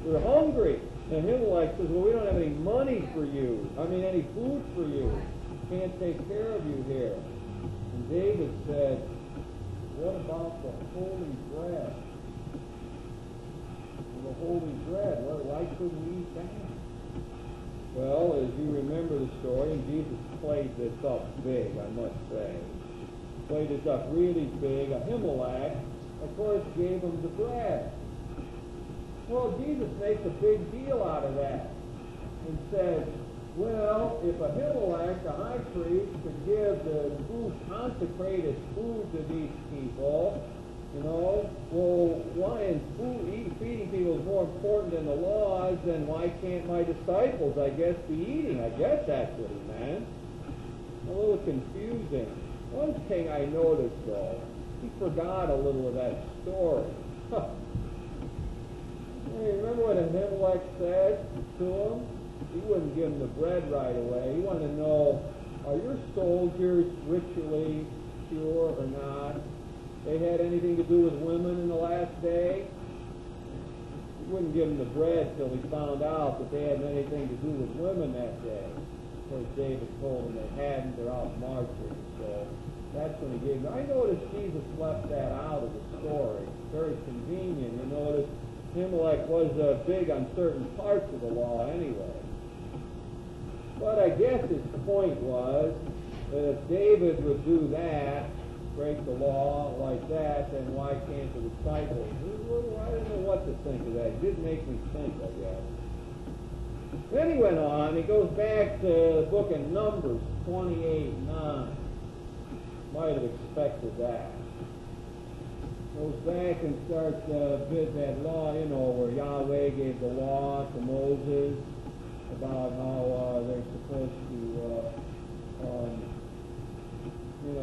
we're hungry. And Ahimelech says, well, we don't have any money for you. Any food for you. Can't take care of you here. And David said, what about the holy bread? The holy bread, why couldn't we eat that? Well, as you remember the story, and Jesus played this up big, I must say. Played this up really big. Ahimelech, of course, gave him the bread. Well, Jesus makes a big deal out of that and says, well, if Ahimelech, the high priest, could give the food, consecrated food to these people, well, why is feeding people is more important than the laws, then why can't my disciples, I guess, be eating? I guess that's what he meant. A little confusing. One thing I noticed, though, he forgot a little of that story. Hey, remember what Ahimelech said to him? He wouldn't give him the bread right away. He wanted to know, are your soldiers ritually pure or not? They had anything to do with women in the last day? He wouldn't give him the bread till he found out that they had anything to do with women that day. Of course, David told them they hadn't. They're out marching. So that's when he gave them. I noticed Jesus left that out of the story. Very convenient. You notice Ahimelech was big on certain parts of the law anyway. But I guess his point was that if David would do that, break the law like that, then why can't the disciples? I don't know what to think of that. It did make me think, I guess. Then he went on. He goes back to the book of Numbers 28:9. Might have expected that. goes back and starts bid that law, where Yahweh gave the law to Moses about how they're supposed to,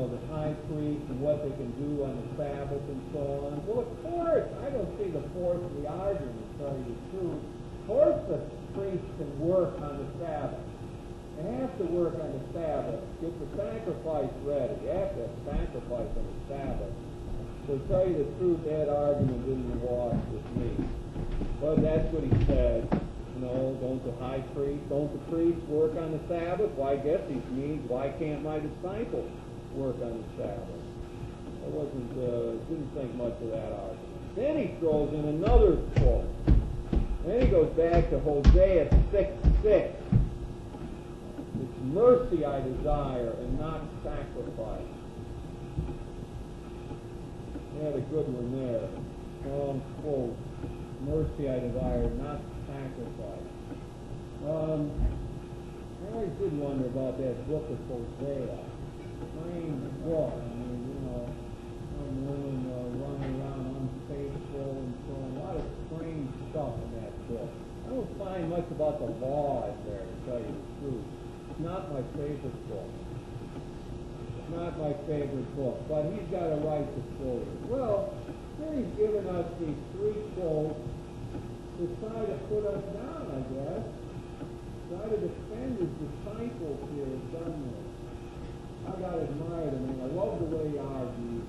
the high priest and what they can do on the Sabbath and so on. Well, of course, I don't see the force of the argument, to tell you the truth. Of course the priest can work on the Sabbath. They have to work on the Sabbath. Get the sacrifice ready. You have to have sacrifice on the Sabbath. So to tell you the truth, that argument didn't wash with me. But that's what he said. Don't the high priest, don't the priest work on the Sabbath? Well, I guess he means, why can't my disciples work on the Sabbath? I didn't think much of that argument. Then he throws in another quote. Then he goes back to Hosea 6:6. It's mercy I desire and not sacrifice. He had a good one there. Long quote. Mercy I desire, not sacrifice. I always did wonder about that book of Hosea. Strange book. Some women running around unfaithful and so on. A lot of strange stuff in that book. I don't find much about the law in there, to tell you the truth. It's not my favorite book. It's not my favorite book, but he's got a right to quote it. Well, here he's given us these three quotes to try to put us down, I guess. Try to defend his disciples here has done this. I got to admire him, and I love the way he argues.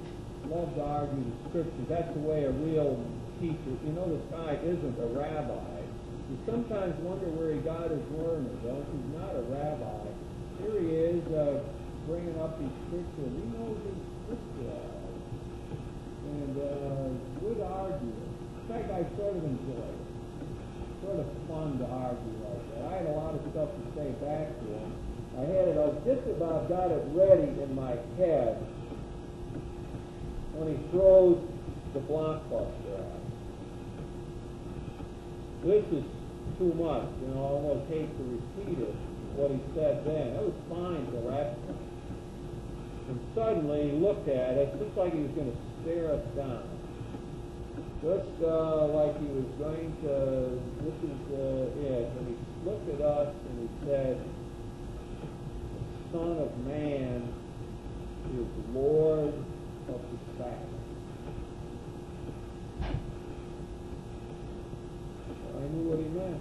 Love to argue the scriptures. That's the way a real teacher. This guy isn't a rabbi. You sometimes wonder where he got his learning, don't you? He's not a rabbi. Here he is, bringing up these scriptures. He knows his scriptures. And good argument. In fact, I sort of enjoy it. Sort of fun to argue like that. I had a lot of stuff to say back to him. I just about got it ready in my head when he throws the blockbuster out. This is too much, I almost hate to repeat it, what he said then. It was fine till that point. And suddenly he looked at it, just like he was going to stare us down. Just like he was going to, this is it. And he looked at us and he said, the Son of Man is Lord of the Sabbath. I knew what he meant.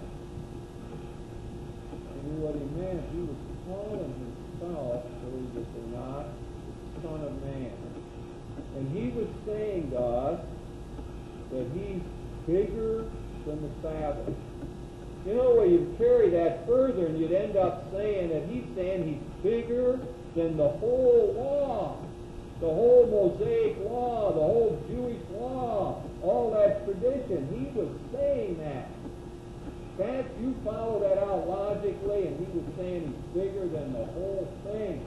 He was calling himself, believe it or not, the Son of Man. And he was saying to us that he's bigger than the Sabbath. Well, you'd carry that further and you'd end up saying that he's saying he's bigger than the whole law, the whole Mosaic law, the whole Jewish law, all that tradition. He was saying that. That you follow that out logically, and he was saying he's bigger than the whole thing.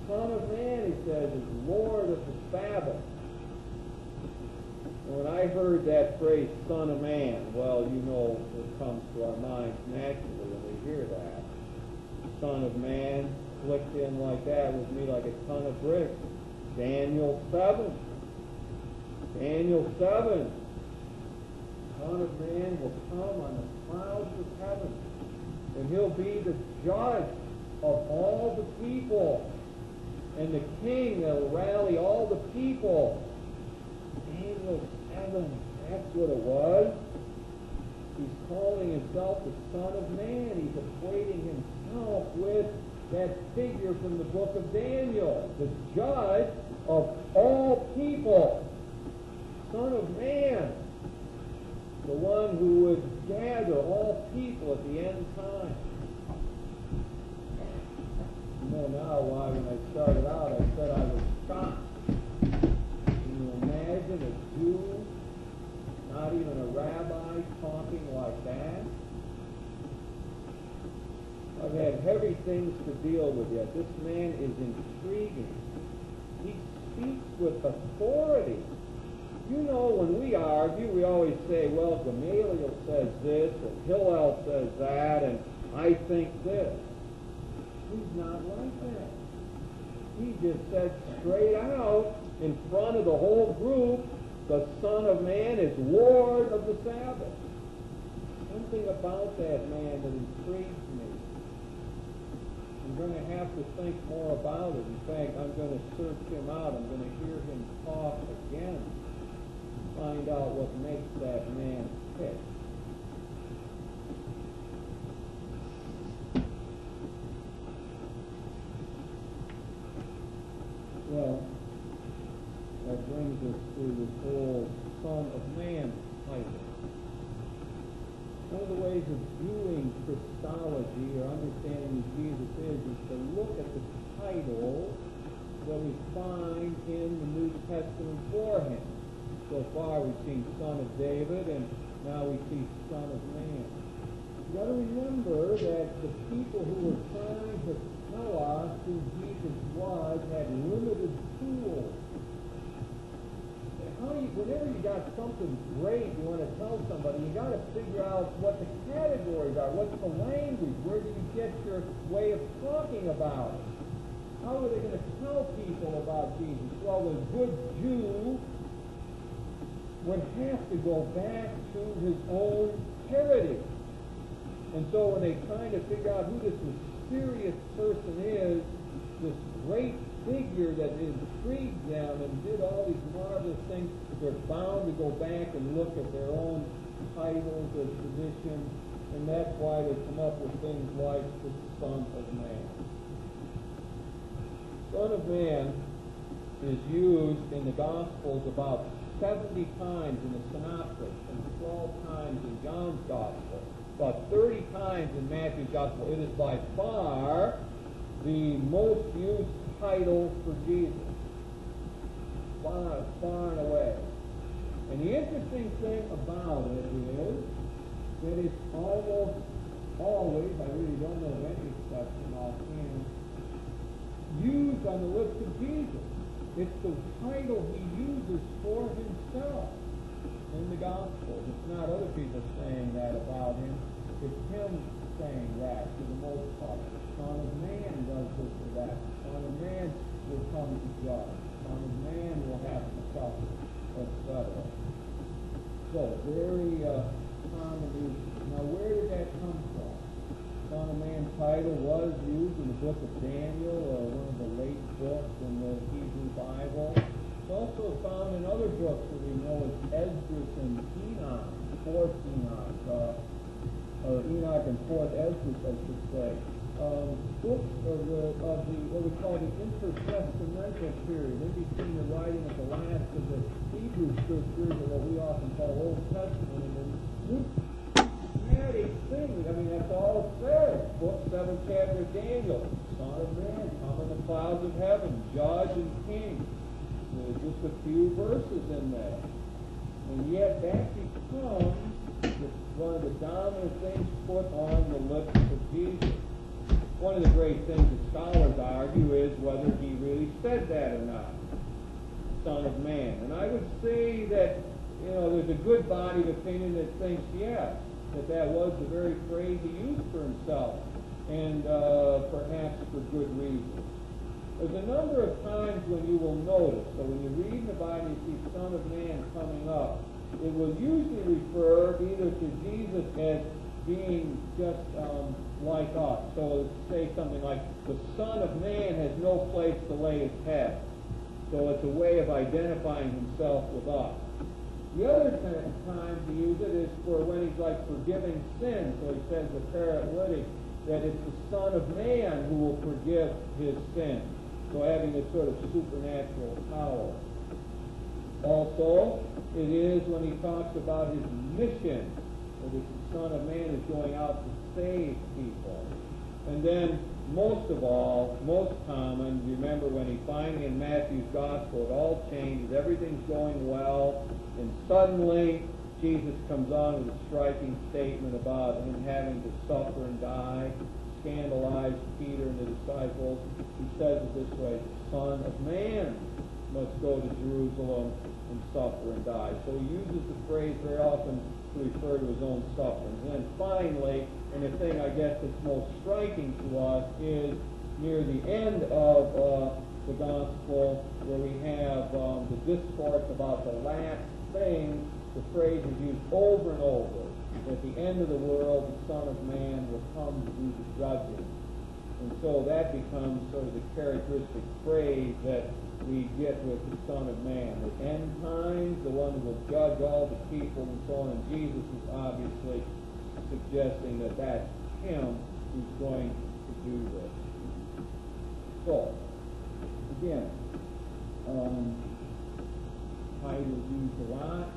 Son of Man, he says, is Lord of the Sabbath. When I heard that phrase, Son of Man, well, it comes to our minds naturally when we hear that. Son of Man, flicked in like that with me like a ton of bricks. Daniel 7. Son of Man will come on the clouds of heaven, and he'll be the judge of all the people, and the king that'll rally all the people. Daniel 7, that's what it was. He's calling himself the Son of Man. He's equating himself with that figure from the book of Daniel, the judge of all people. Son of Man, the one who would gather all people at the end time. Now why when I started out I said I was shocked. Can you imagine a Jew, not even a rabbi, talking like that? I've had heavy things to deal with yet. This man is intriguing. He speaks with authority. When we argue, we always say, well, Gamaliel says this, and Hillel says that, and I think this. He's not like that. He just said straight out, in front of the whole group, the Son of Man is Lord of the Sabbath. Something about that man that intrigues me. I'm going to have to think more about it. In fact, I'm going to search him out. I'm going to hear him talk again. Find out what makes that man tick. Well, that brings us to this whole Son of Man title. One of the ways of viewing Christology or understanding who Jesus is to look at the title that we find in the New Testament for him. So far we've seen Son of David, and now we see Son of Man. You've got to remember that the people who were trying to tell us who Jesus was had limited tools. Whenever you got something great you want to tell somebody, you got to figure out what the categories are, what's the language, where do you get your way of talking about it? How are they going to tell people about Jesus? Well, the good Jew would have to go back to his own heritage. And so when they try to figure out who this mysterious person is, this great figure that intrigued them and did all these marvelous things, they're bound to go back and look at their own titles or positions, and that's why they come up with things like the Son of Man. Son of Man is used in the Gospels about 70 times in the Synoptic and 12 times in John's Gospel, about 30 times in Matthew's Gospel. It is by far the most used title for Jesus, far and away. And the interesting thing about it is that it's almost always, I really don't know of any exception offhand, used on the lips of Jesus. It's the title he uses for himself in the Gospels. It's not other people saying that about him. It's him saying that for the most part. Son of Man does this or that. Son of Man will come to judge. Son of Man will have to suffer, etc. So, very common use. Now, where did that come from? Son of Man title was used in the book of Daniel, or one of the late books in the Hebrew Bible. It's also found in other books that we know as Esdras and Enoch, fourth Enoch, or Enoch and fourth Esdras, I should say. Books of the what we call the intertestamental period, in between the writing of the last of the Hebrew scriptures, or what we often call Old Testament, and then New thing. I mean, that's all it says. Book 7, chapter of Daniel. Son of Man, come in the clouds of heaven, judge and king. There's just a few verses in there. And yet that becomes one of the dominant things put on the lips of Jesus. One of the great things that scholars argue is whether he really said that or not. Son of Man. And I would say that, there's a good body of opinion that thinks, yes, that was the very phrase he used for himself, and perhaps for good reason. There's a number of times when you will notice, so when you read in the Bible you see Son of Man coming up, it will usually refer either to Jesus as being just like us. So say something like, the Son of Man has no place to lay his head. So it's a way of identifying himself with us. The other time to use it is for when he's like forgiving sin. So he says the paralytic that it's the Son of Man who will forgive his sin. So having this sort of supernatural power. Also, it is when he talks about his mission, that the Son of Man is going out to save people. And then, most of all, most common, remember when he finally in Matthew's Gospel, it all changes, everything's going well, and suddenly Jesus comes on with a striking statement about him having to suffer and die, scandalized Peter and the disciples. He says it this way, the Son of Man must go to Jerusalem and suffer and die. So he uses the phrase very often to refer to his own sufferings. And then finally, and the thing I guess that's most striking to us is near the end of the gospel where we have the discourse about the last things, the phrase is used over and over. At the end of the world, the Son of Man will come to do the judging. And so that becomes sort of the characteristic phrase that we get with the Son of Man. The end times, the one who will judge all the people and so on. And Jesus is obviously suggesting that that's him who's going to do this. So, again, titles used a lot.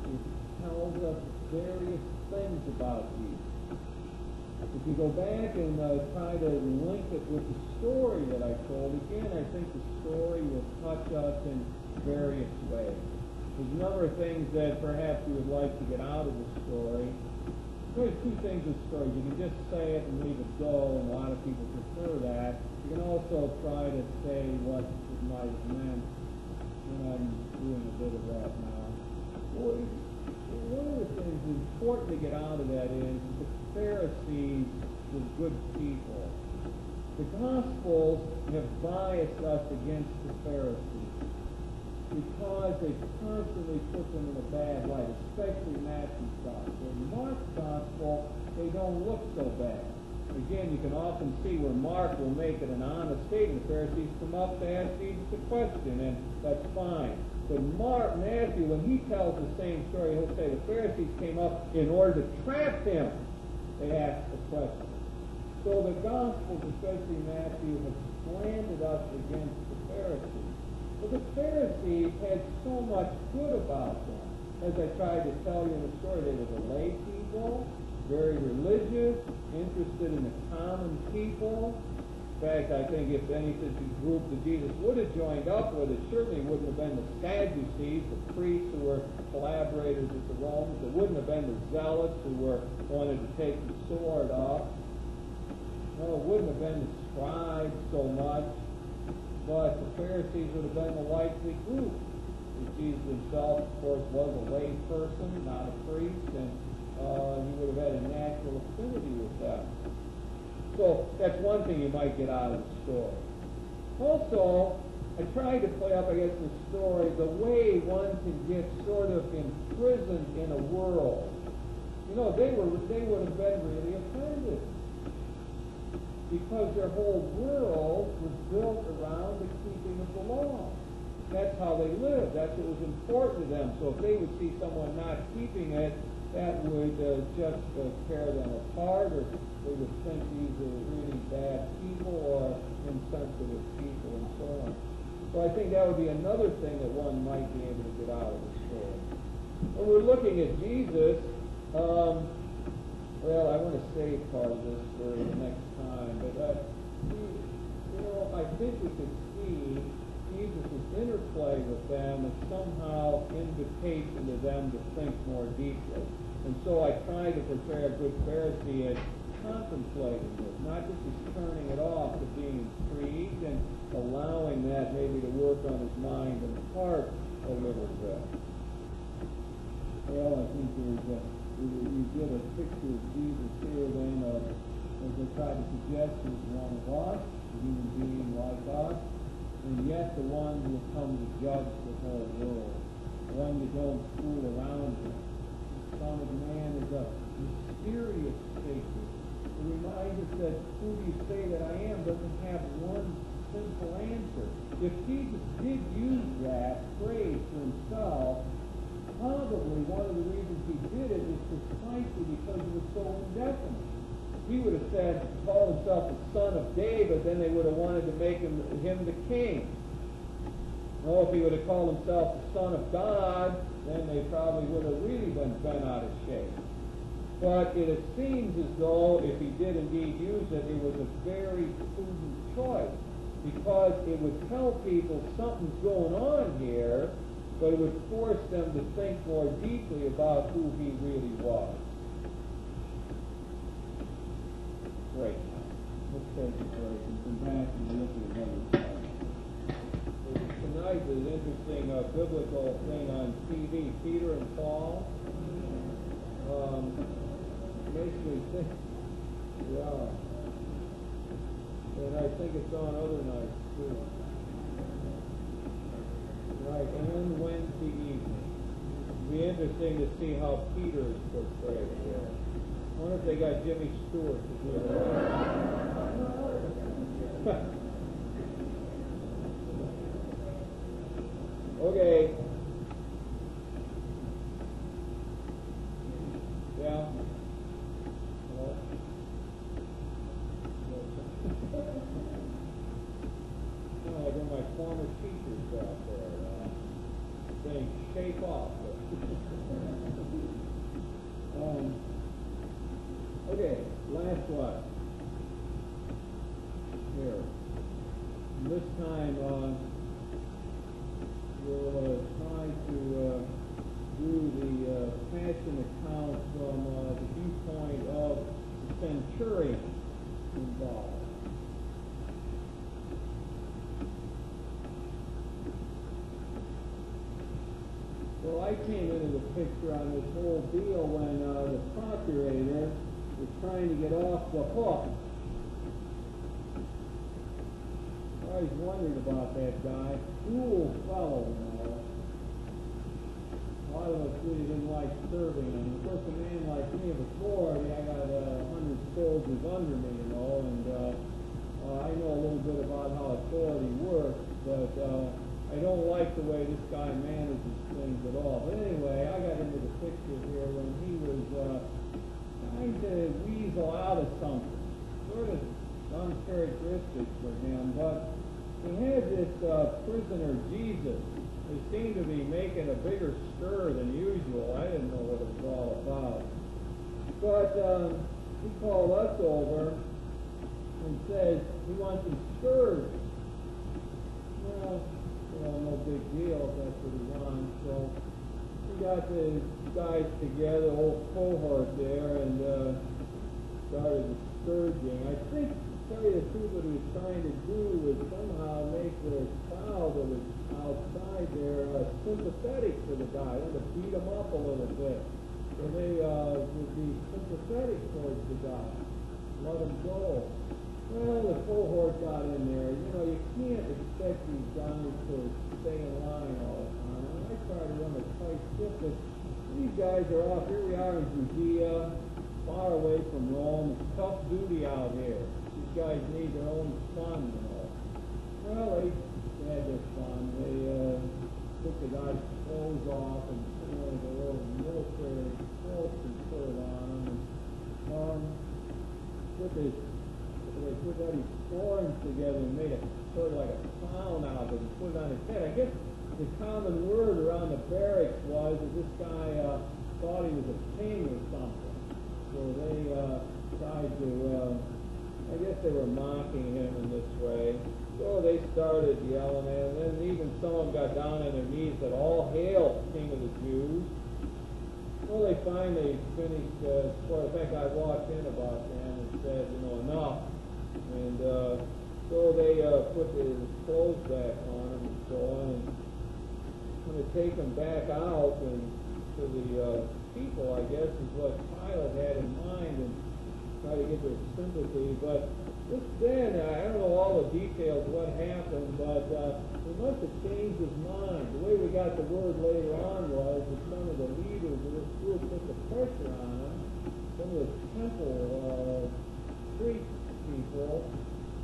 It tells us various things about Jesus. If you go back and try to link it with the story that I told, again, I think the story will touch us in various ways. There's a number of things that perhaps you would like to get out of the story. There's two things with stories. You can just say it and leave it go, and a lot of people prefer that. You can also try to say what it might have meant, and I'm doing a bit of that now. One of the things that's important to get out of that is the Pharisees were good people. The Gospels have biased us against the Pharisees because they constantly put them in a bad light, especially Matthew's Gospel. In Mark's Gospel, they don't look so bad. Again, you can often see where Mark will make it an honest statement. The Pharisees come up to ask Jesus a question, and that's fine. But Matthew, when he tells the same story, he'll say the Pharisees came up in order to trap him. They asked a question. So the Gospels, especially Matthew, have slandered us against the Pharisees. But the Pharisees had so much good about them. As I tried to tell you in the story, they were the lay people, very religious, interested in the common people. In fact, I think if any such group that Jesus would have joined up with, it certainly wouldn't have been the Sadducees, the priests who were collaborators with the Romans. It wouldn't have been the Zealots who wanted to take the sword off. No, it wouldn't have been the scribes so much. But the Pharisees would have been the likely group. Jesus himself, of course, was a lay person, not a priest, and he would have had a natural affinity with them. So that's one thing you might get out of the story. Also, I tried to play up, I guess, the story, the way one can get sort of imprisoned in a world. You know, they would have been really offended, because their whole world was built around the keeping of the law. That's how they lived. That's what was important to them. So if they would see someone not keeping it, that would just tear them apart, or they would think these are really bad people or insensitive people and so on. So I think that would be another thing that one might be able to get out of the story. When we're looking at Jesus, well, I want to save part of this for the next time, but I think we could see Jesus' interplay with them as somehow invitation to them to think more deeply. And so I try to portray a good Pharisee as contemplating this, not just as turning it off, but being intrigued and allowing that maybe to work on his mind and heart a little bit. Well, I think you get a picture of Jesus here then, as I tried to suggest, is one of us, a human being like us, and yet the one who will come to judge the whole world, the one that don't fool around with. The Son of Man is a mysterious figure. It reminds us that who do you say that I am doesn't have one simple answer. If Jesus did use that phrase for himself, probably one of the reasons he did it is precisely because it was so indefinite. He would have said, called himself the Son of David, then they would have wanted to make him the king. Or if he would have called himself the Son of God, then they probably would have really been bent out of shape. But it seems as though if he did indeed use it, it was a very prudent choice, because it would tell people something's going on here, but it would force them to think more deeply about who he really was. Great. Let's take a break and come back and look at another slide. Tonight is an interesting biblical thing on TV, Peter and Paul. Makes me think, yeah. And I think it's on other nights too. right, and Wednesday evening. It'll be interesting to see how Peter is portrayed here. I wonder if they got Jimmy Stewart to do that. Okay. Yeah. Hello? Oh, they're my former teachers out there. Saying shake off. Okay, last one. Here. This time, we'll try to do the passion account from the viewpoint of the centurion involved. Well, I came into the picture on this whole deal when the procurator was trying to get off the hook. I always wondered about that guy. Cool fellow, you know. A lot of us really didn't like serving him. Of course, a man like me of authority, I got 100 soldiers under me, you know, and I know a little bit about how authority works, but I don't like the way this guy manages things at all. But anyway, I got into the picture here when he was trying to weasel out of something. Sort of uncharacteristic for him, but he had this prisoner Jesus who seemed to be making a bigger stir than usual. I didn't know what it was all about. But he called us over and says he wants him stirred. Well, no big deal if that's what he wants. So we got the guys together, the whole cohort there, and started the scourging. I think, to tell you the truth, what he was trying to do was somehow make the crowd that was outside there sympathetic to the guy. They wanted to beat him up a little bit. So they would be sympathetic towards the guy. Let him go. Well, the cohort got in there. You know, you can't expect these guys to stay in line all the time. And I try to run a tight ship, but these guys are off. Here we are in Judea, far away from Rome. It's tough duty out here. These guys need their own fun, you know. Well, they had their fun. They took the guy's clothes off and put the little military clothes and put it on him. And they put all these thorns together and made it sort of like a clown out of it and put it on his head. I guess the common word around the barracks was that this guy thought he was a king or something. So they tried to, I guess they were mocking him in this way. So they started yelling at him, and then even some of them got down on their knees and said, "All hail, King of the Jews." Well, they finally finished, in fact, I walked in about them and said, enough. And so they put his clothes back on him and so on, and going to take him back out and to the people, I guess, is what Pilate had in mind, and try to get their sympathy. But just then, I don't know all the details of what happened, but he must have changed his mind. The way we got the word later on was that some of the leaders of this group put the pressure on him, some of the temple priest people,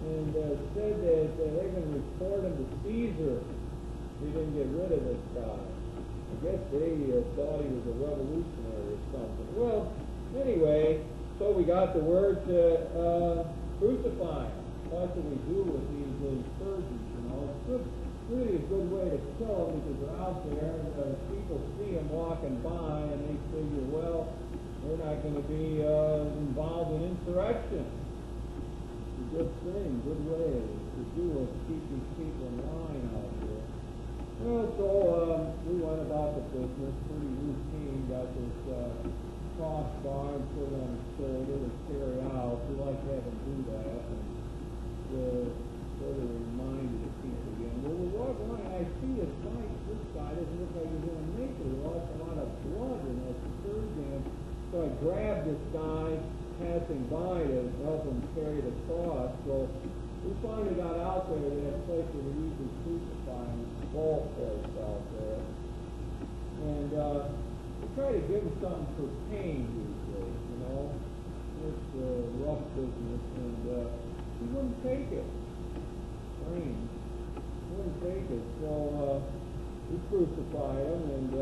and said that they're going to report him to Caesar if he didn't get rid of this guy. I guess they thought he was a revolutionary or something. Well, anyway, so we got the word to crucify him. That's what we do with these insurgents, It's really a good way to kill them because they're out there and people see them walking by and they figure, well, they're not going to be involved in insurrection. Good thing, good way to do it, keep these people in line out here. Well, so we went about the business, pretty routine, got this crossbar and put it on his shoulder to carry out. We like to have him do that, and sort of reminded the people again. Well, we're walking along, and I see this guy doesn't look like he's going to make it. He lost a lot of blood in that surgeon. So I grabbed this guy passing by to help him carry the cross. So we finally got out there to that place where we usually crucify him, the ball place out there. And we try to give him something for pain usually, you know. It's rough business, and he wouldn't take it. Strange. He wouldn't take it. So we crucified him and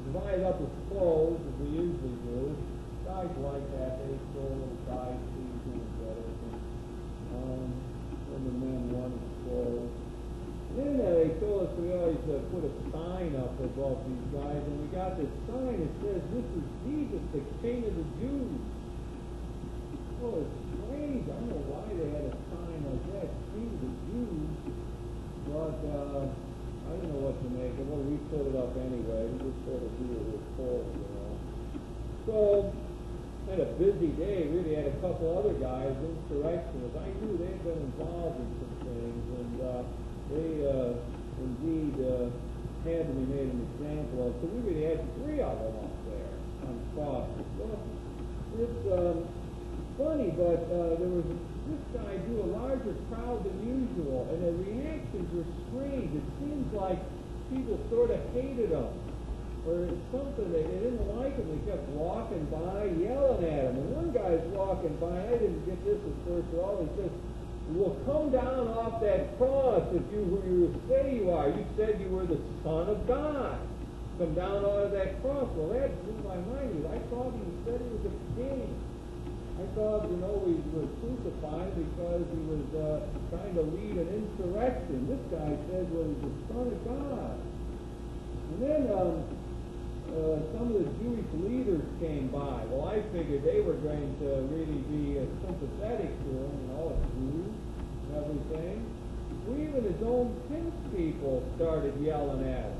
divided up his clothes as we usually do. Guys like that, they throw little guys, season and everything. When the men want his clothes. Then they told us we always put a sign up above these guys, and we got this sign that says, "This is Jesus, the King of the Jews." Oh, it's strange. I don't know why they had a sign like that, King of the Jews. But I don't know what to make of it. Well, we put it up anyway. We just sort of do what we're told, you know. So, had a busy day. Really had a couple other guys, insurrectionists. I knew they'd been involved in some things, and they indeed had to be made an example of. So we really had 3 of them up there on crosses. Well, it's funny, but there was this guy drew a larger crowd than usual, and the reactions were strange. It seems like people sort of hated him, or something. They didn't like him. They kept walking by, yelling at him. And one guy's walking by, I didn't get this at first at all. He says, "Well, come down off that cross if you who you say you are. You said you were the Son of God. Come down out of that cross." Well, that blew my mind. I thought he said he was a king. I thought, you know, he was crucified because he was trying to lead an insurrection. This guy said, well, he's the Son of God. And then some of the Jewish leaders came by. Well, I figured they were going to really be sympathetic to him, you know, a Jew and everything. Well, even his own kinspeople started yelling at him.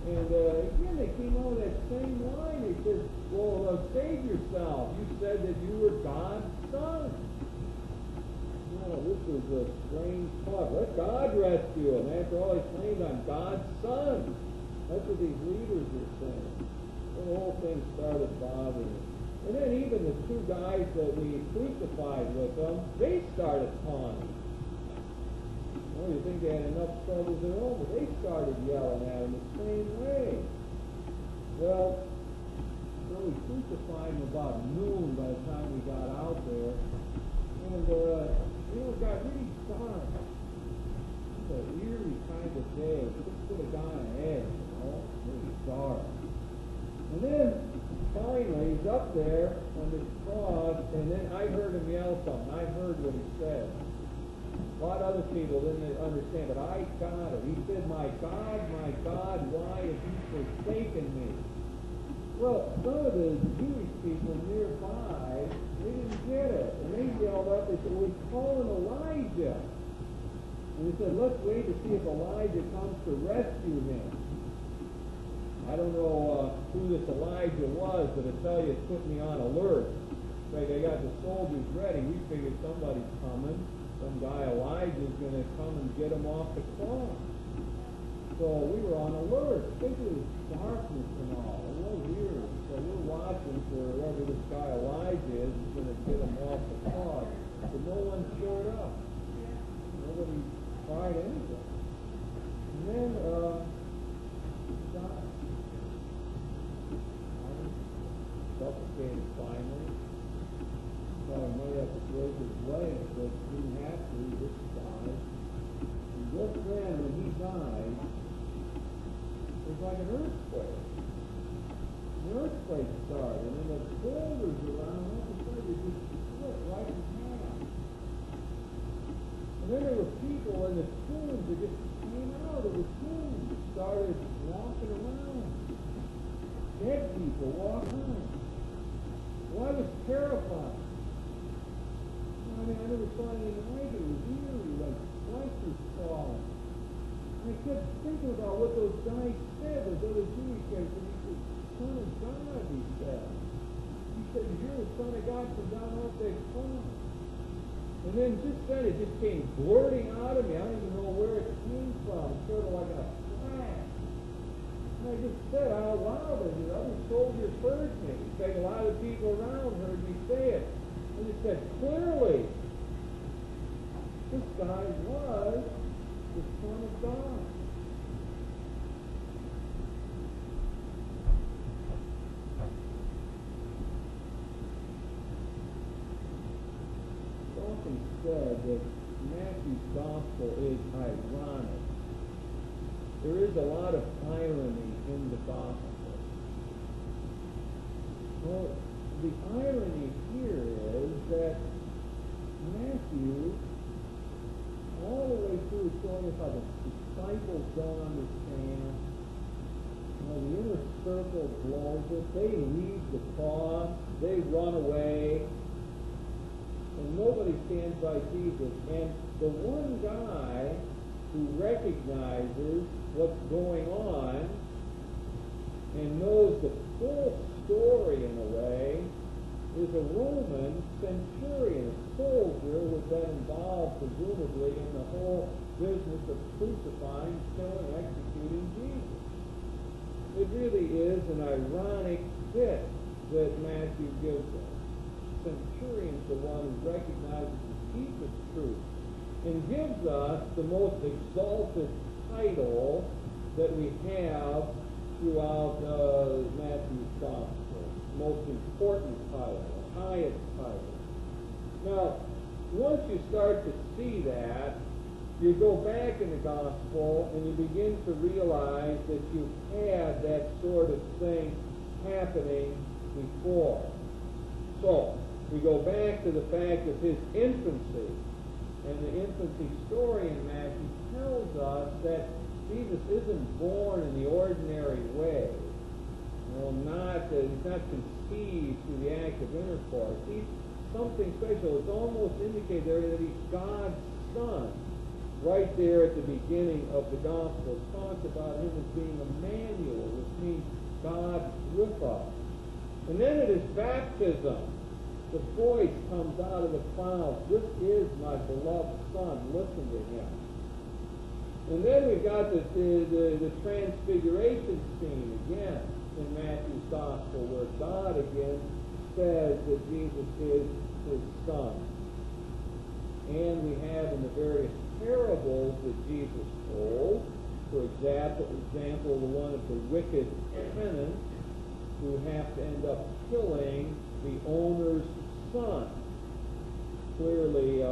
And again, they came out of that same line. They said, well, save yourself. You said that you were God's son. Oh, this was a strange thought. Let God rescue him. After all, he claimed, I'm God's son. That's what these leaders were saying. The whole thing started bothering me. And then even the 2 guys that we crucified with them, they started taunting. Well, you think they had enough troubles at all, but they started yelling at him the same way. Well, we crucified him about noon by the time we got out there. And, it got really dark. It's an eerie kind of day. Just put a guy ahead, you know. Really dark. And then, finally, he's up there on this cross, and then I heard him yell something. I heard what he said. A lot of other people didn't understand, but I got it. He said, my God, why have you forsaken me?" Well, some of the Jewish people nearby, they didn't get it. And they yelled up, they said, "We're calling Elijah." And they said, "Let's wait to see if Elijah comes to rescue him." I don't know who this Elijah was, but I tell you, it put me on alert. Like, I got the soldiers ready. We figured somebody's coming. Some guy, Elijah's going to come and get him off the cross. So we were on alert. Think of this darkness and all. It was weird. So we're watching for whoever this guy Elijah is going to get him off the cross. But no one showed up. Nobody tried anything. And then, died. Suffocated finally. So I might have to break his legs, but he didn't have to. He just died. And just then, when he died, it was like an earthquake. An earthquake started, and the boulders around all of a sudden they just split right in half. And then there were people in the tombs that just came out of the tombs, started walking around. Dead people walking around. Well, I was terrified. I mean, I never saw anything like it. It was eerie, like life was falling. I kept thinking about what those guys said, those other Jewish guys. And he said, "Son of God," he said. He said, "You're the Son of God, come down off that cross." And then just then it just came blurting out of me. I don't even know where it came from. Sort of like a flash. And I just said out loud, and the other soldiers heard me. In fact, a lot of people around heard me say it. And it said, "Clearly, this guy was the Son of God. It's often said that Matthew's gospel is ironic. There is a lot of irony in the gospel. Well, the irony here is that Matthew, all the way through, is showing us how the disciples don't understand. The inner circle blows it. They leave the cross. They run away. And nobody stands by Jesus. And the one guy who recognizes what's going on and knows the full story in a way is a Roman centurion, a soldier who had been involved presumably in the whole business of crucifying, killing, executing Jesus. It really is an ironic bit that Matthew gives us. Centurion's the one who recognizes the deepest truth and gives us the most exalted title that we have throughout Matthew's gospel. Most important title, the highest title. Now, once you start to see that, you go back in the gospel and you begin to realize that you've had that sort of thing happening before. So, we go back to the fact of his infancy. And the infancy story in Matthew tells us that Jesus isn't born in the ordinary way. He's not conceived through the act of intercourse. He's something special. It's almost indicated there that he's God's son. Right there at the beginning of the gospel, it talks about him as being Emmanuel, which means God with us. And then at his baptism, the voice comes out of the clouds, "This is my beloved son, listen to him." And then we've got the transfiguration scene again in Matthew's gospel, where God again says that Jesus is his son. And we have in the various parables that Jesus told, for example, the one of the wicked tenants who have to end up killing the owner's son. Clearly,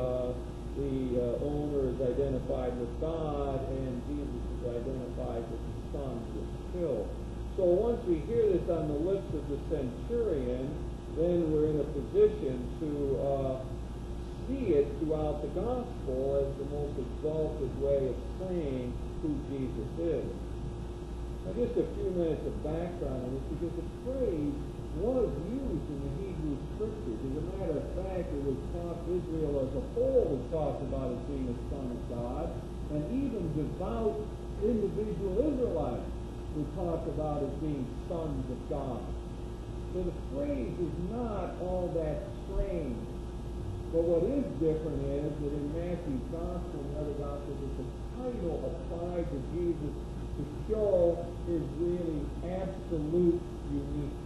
the owner is identified with God, and Jesus is identified with the son who was killed. So once we hear this on the lips of the centurion, then we're in a position to see it throughout the gospel as the most exalted way of saying who Jesus is. Now just a few minutes of background on this, because the phrase was used in the Hebrew Scriptures. As a matter of fact, it was taught Israel as a whole was talked about as being a son of God, and even devout individual Israelites were talked about as being sons of God. So the phrase is not all that strange. But what is different is that in Matthew's gospel and other gospels, it's a title applied to Jesus to show his really absolute uniqueness.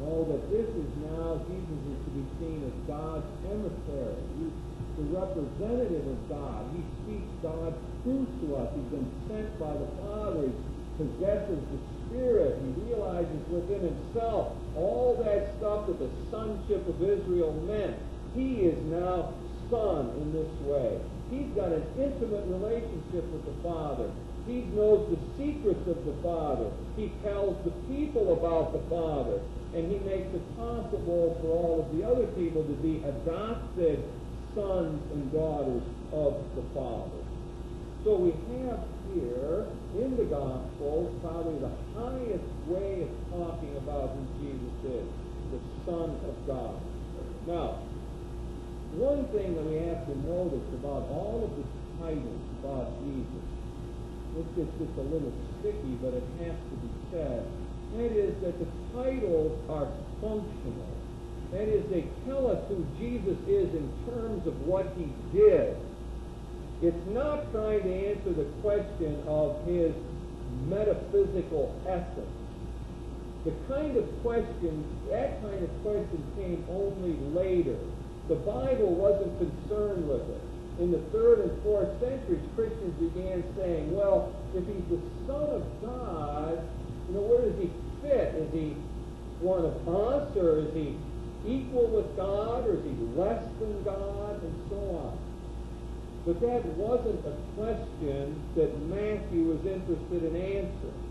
That this is now, Jesus is to be seen as God's emissary. He's the representative of God. He speaks God's truth to us. He's been sent by the Father. He possesses the Spirit. He realizes within himself all that stuff that the sonship of Israel meant. He is now son in this way. He's got an intimate relationship with the Father. He knows the secrets of the Father. He tells the people about the Father. And he makes it possible for all of the other people to be adopted sons and daughters of the Father. So we have here in the Gospel probably the highest way of talking about who Jesus is, the Son of God. Now, one thing that we have to notice about all of the titles about Jesus, this gets just a little sticky, but it has to be said. That is that the titles are functional. That is, they tell us who Jesus is in terms of what he did. It's not trying to answer the question of his metaphysical essence. That kind of question came only later. The Bible wasn't concerned with it. in the 3rd and 4th centuries, Christians began saying, well, if he's the Son of God, where does he fit? Is he one of us, or is he equal with God, or is he less than God, and so on? But that wasn't a question that Matthew was interested in answering.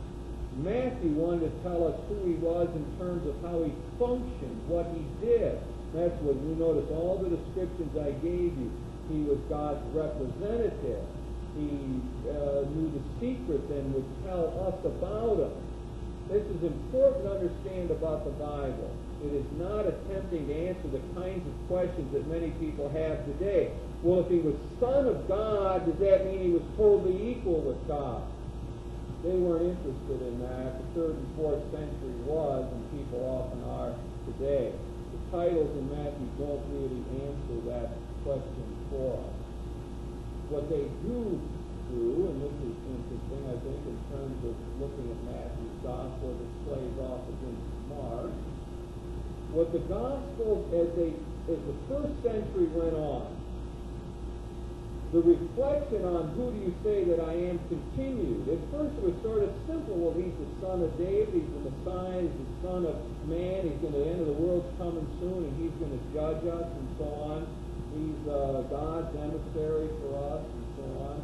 Matthew wanted to tell us who he was in terms of how he functioned, what he did. That's what you notice all the descriptions I gave you. He was God's representative. He knew the secrets and would tell us about them. This is important to understand about the Bible. It is not attempting to answer the kinds of questions that many people have today. Well, if he was Son of God, does that mean he was totally equal with God? They weren't interested in that. The 3rd and 4th century was, and people often are today. The titles in Matthew don't really answer that question for us. What they do, and this is interesting, I think, in terms of looking at Matthew's gospel, this plays off against Mark. What the Gospels, as the 1st century went on, the reflection on who do you say that I am continued. At first it was sort of simple. Well, he's the Son of David, he's the Messiah, he's the Son of Man, the end of the world's coming soon, and he's going to judge us, and so on. He's God's emissary for us, and so on.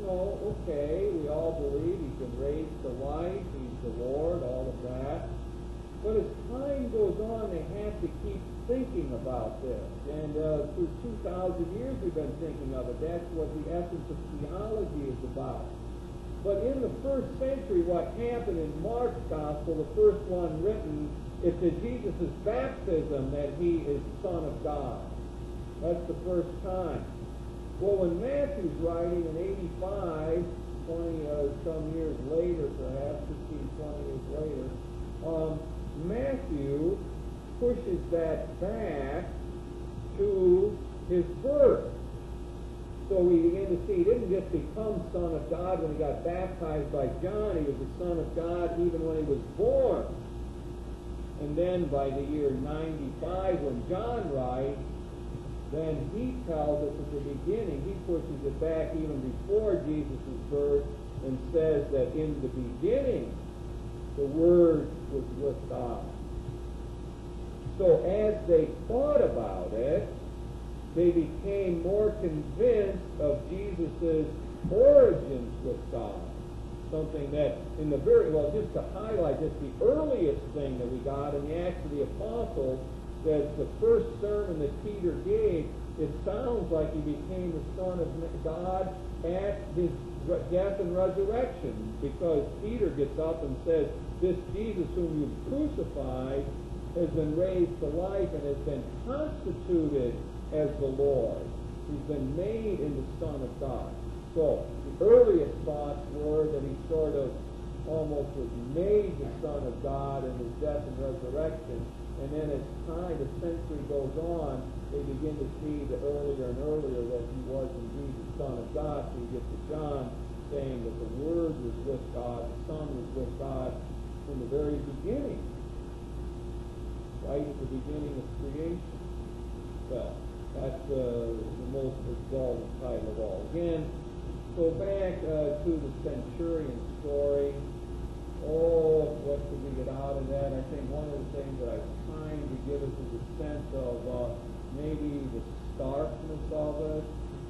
Okay, we all believe he's been raised to life, he's the Lord, all of that. But as time goes on, they have to keep thinking about this. And through 2,000 years we've been thinking of it. That's what the essence of theology is about. But in the 1st century, what happened in Mark's gospel, the first one written, it's at Jesus' baptism that he is Son of God. That's the first time. Well, when Matthew's writing in 85, 20 some years later, perhaps 15, 20 years later, Matthew pushes that back to his birth. So we begin to see he didn't just become Son of God when he got baptized by John. He was the Son of God even when he was born. And then by the year 95, when John writes, then he tells us at the beginning, he pushes it back even before Jesus' birth and says that in the beginning, the Word was with God. So as they thought about it, they became more convinced of Jesus' origins with God. Something that in the just to highlight this, the earliest thing that we got in the Acts of the Apostles, that the first sermon that Peter gave, it sounds like he became the Son of God at his death and resurrection, because Peter gets up and says, this Jesus whom you've crucified has been raised to life and has been constituted as the Lord. He's been made in the Son of God. So the earliest thoughts were that he sort of almost was made the Son of God in his death and resurrection. And then as time, the century goes on, they begin to see the earlier and earlier that he was indeed the Son of God. So you get to John saying that the Word was with God, the Son was with God from the very beginning, right at the beginning of creation. Well, that's the most exalted title of all. Again, go back to the centurion story. Oh, what could we get out of that? I think one of the things that I was trying to give us is a sense of maybe the starkness of it,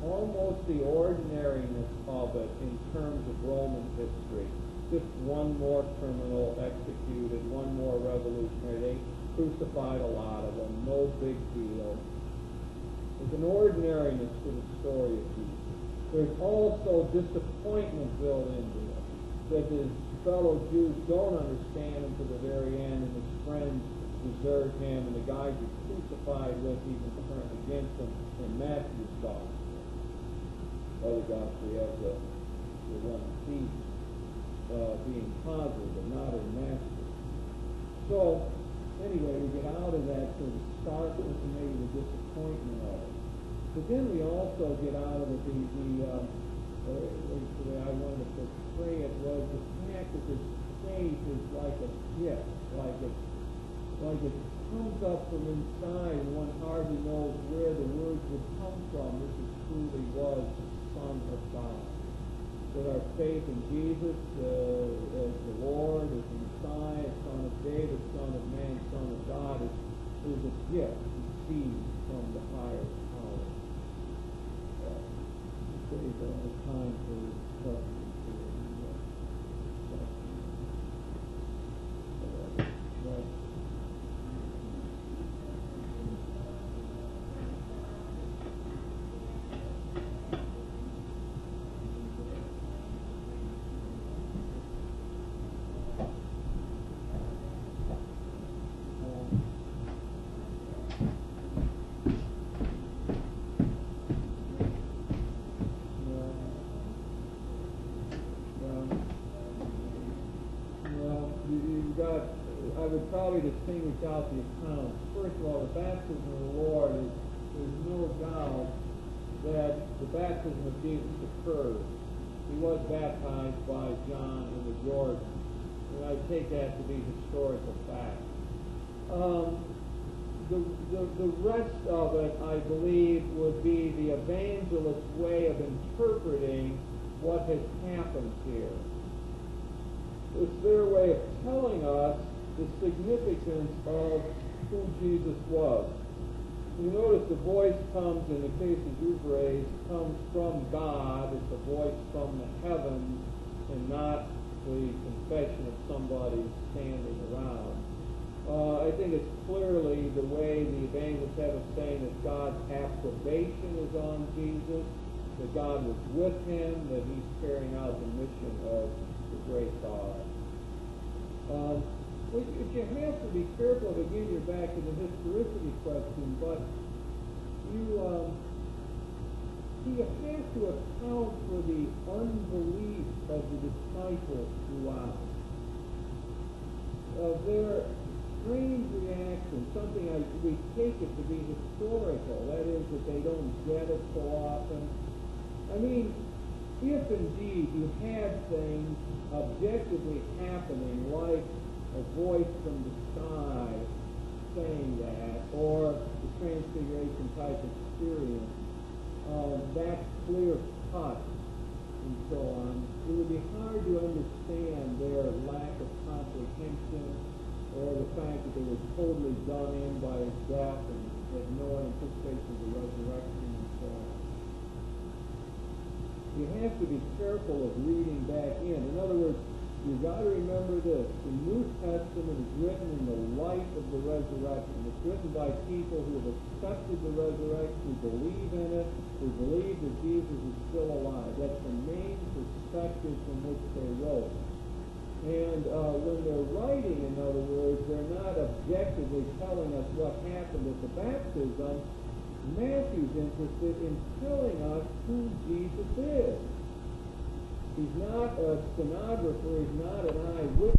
almost the ordinariness of it in terms of Roman history. Just one more criminal executed, one more revolutionary. They crucified a lot of them, no big deal. There's an ordinariness to the story of Jesus. There's also disappointment built into it, that his fellow Jews don't understand him to the very end, and his friends desert him, and the guys he's crucified with even turn against him in Matthew's gospel. Other gospel, you have the one thief being positive, but not in Matthew. So, anyway, we get out of that sort of starkness and maybe the disappointment of it. But then we also get out of it the way I wanted to portray it was the fact that this faith is like a gift, like it comes up from inside, and one hardly knows where the words would come from this is truly was the Son of God. That our faith in Jesus as the Lord, as the Messiah, Son of David, Son of Man, Son of God, is a gift received from the higher power. Save time for questions. I would probably distinguish out the accounts. First of all, the baptism of the Lord there's no doubt that the baptism of Jesus occurred. He was baptized by John in the Jordan, and I take that to be historical fact. The rest of it, I believe, would be the evangelist's way of interpreting what has happened here. It's their way of telling us the significance of who Jesus was. You notice the voice comes, in the case of you've raised, comes from God. It's a voice from the heavens and not the confession of somebody standing around. I think it's clearly the way the evangelists have of saying that God's approbation is on Jesus, that God was with him, that he's carrying out the mission of the great God. You have to be careful, again, you're back to the historicity question, but you have to account for the unbelief of the disciples throughout. Their strange reaction, something we take it to be historical, that is, that they don't get it so often. I mean, if indeed you had things objectively happening, like a voice from the sky saying that, or the transfiguration type experience, that's clear cut and so on, it would be hard to understand their lack of comprehension or the fact that they were totally done in by his death and had no anticipation of the resurrection and so on. You have to be careful of reading back in. In other words, you've got to remember this. The New Testament is written in the light of the resurrection. It's written by people who have accepted the resurrection, who believe in it, who believe that Jesus is still alive. That's the main perspective from which they wrote. And when they're writing, in other words, they're not objectively telling us what happened at the baptism. Matthew's interested in telling us who Jesus is. He's not a stenographer. He's not an eyewitness.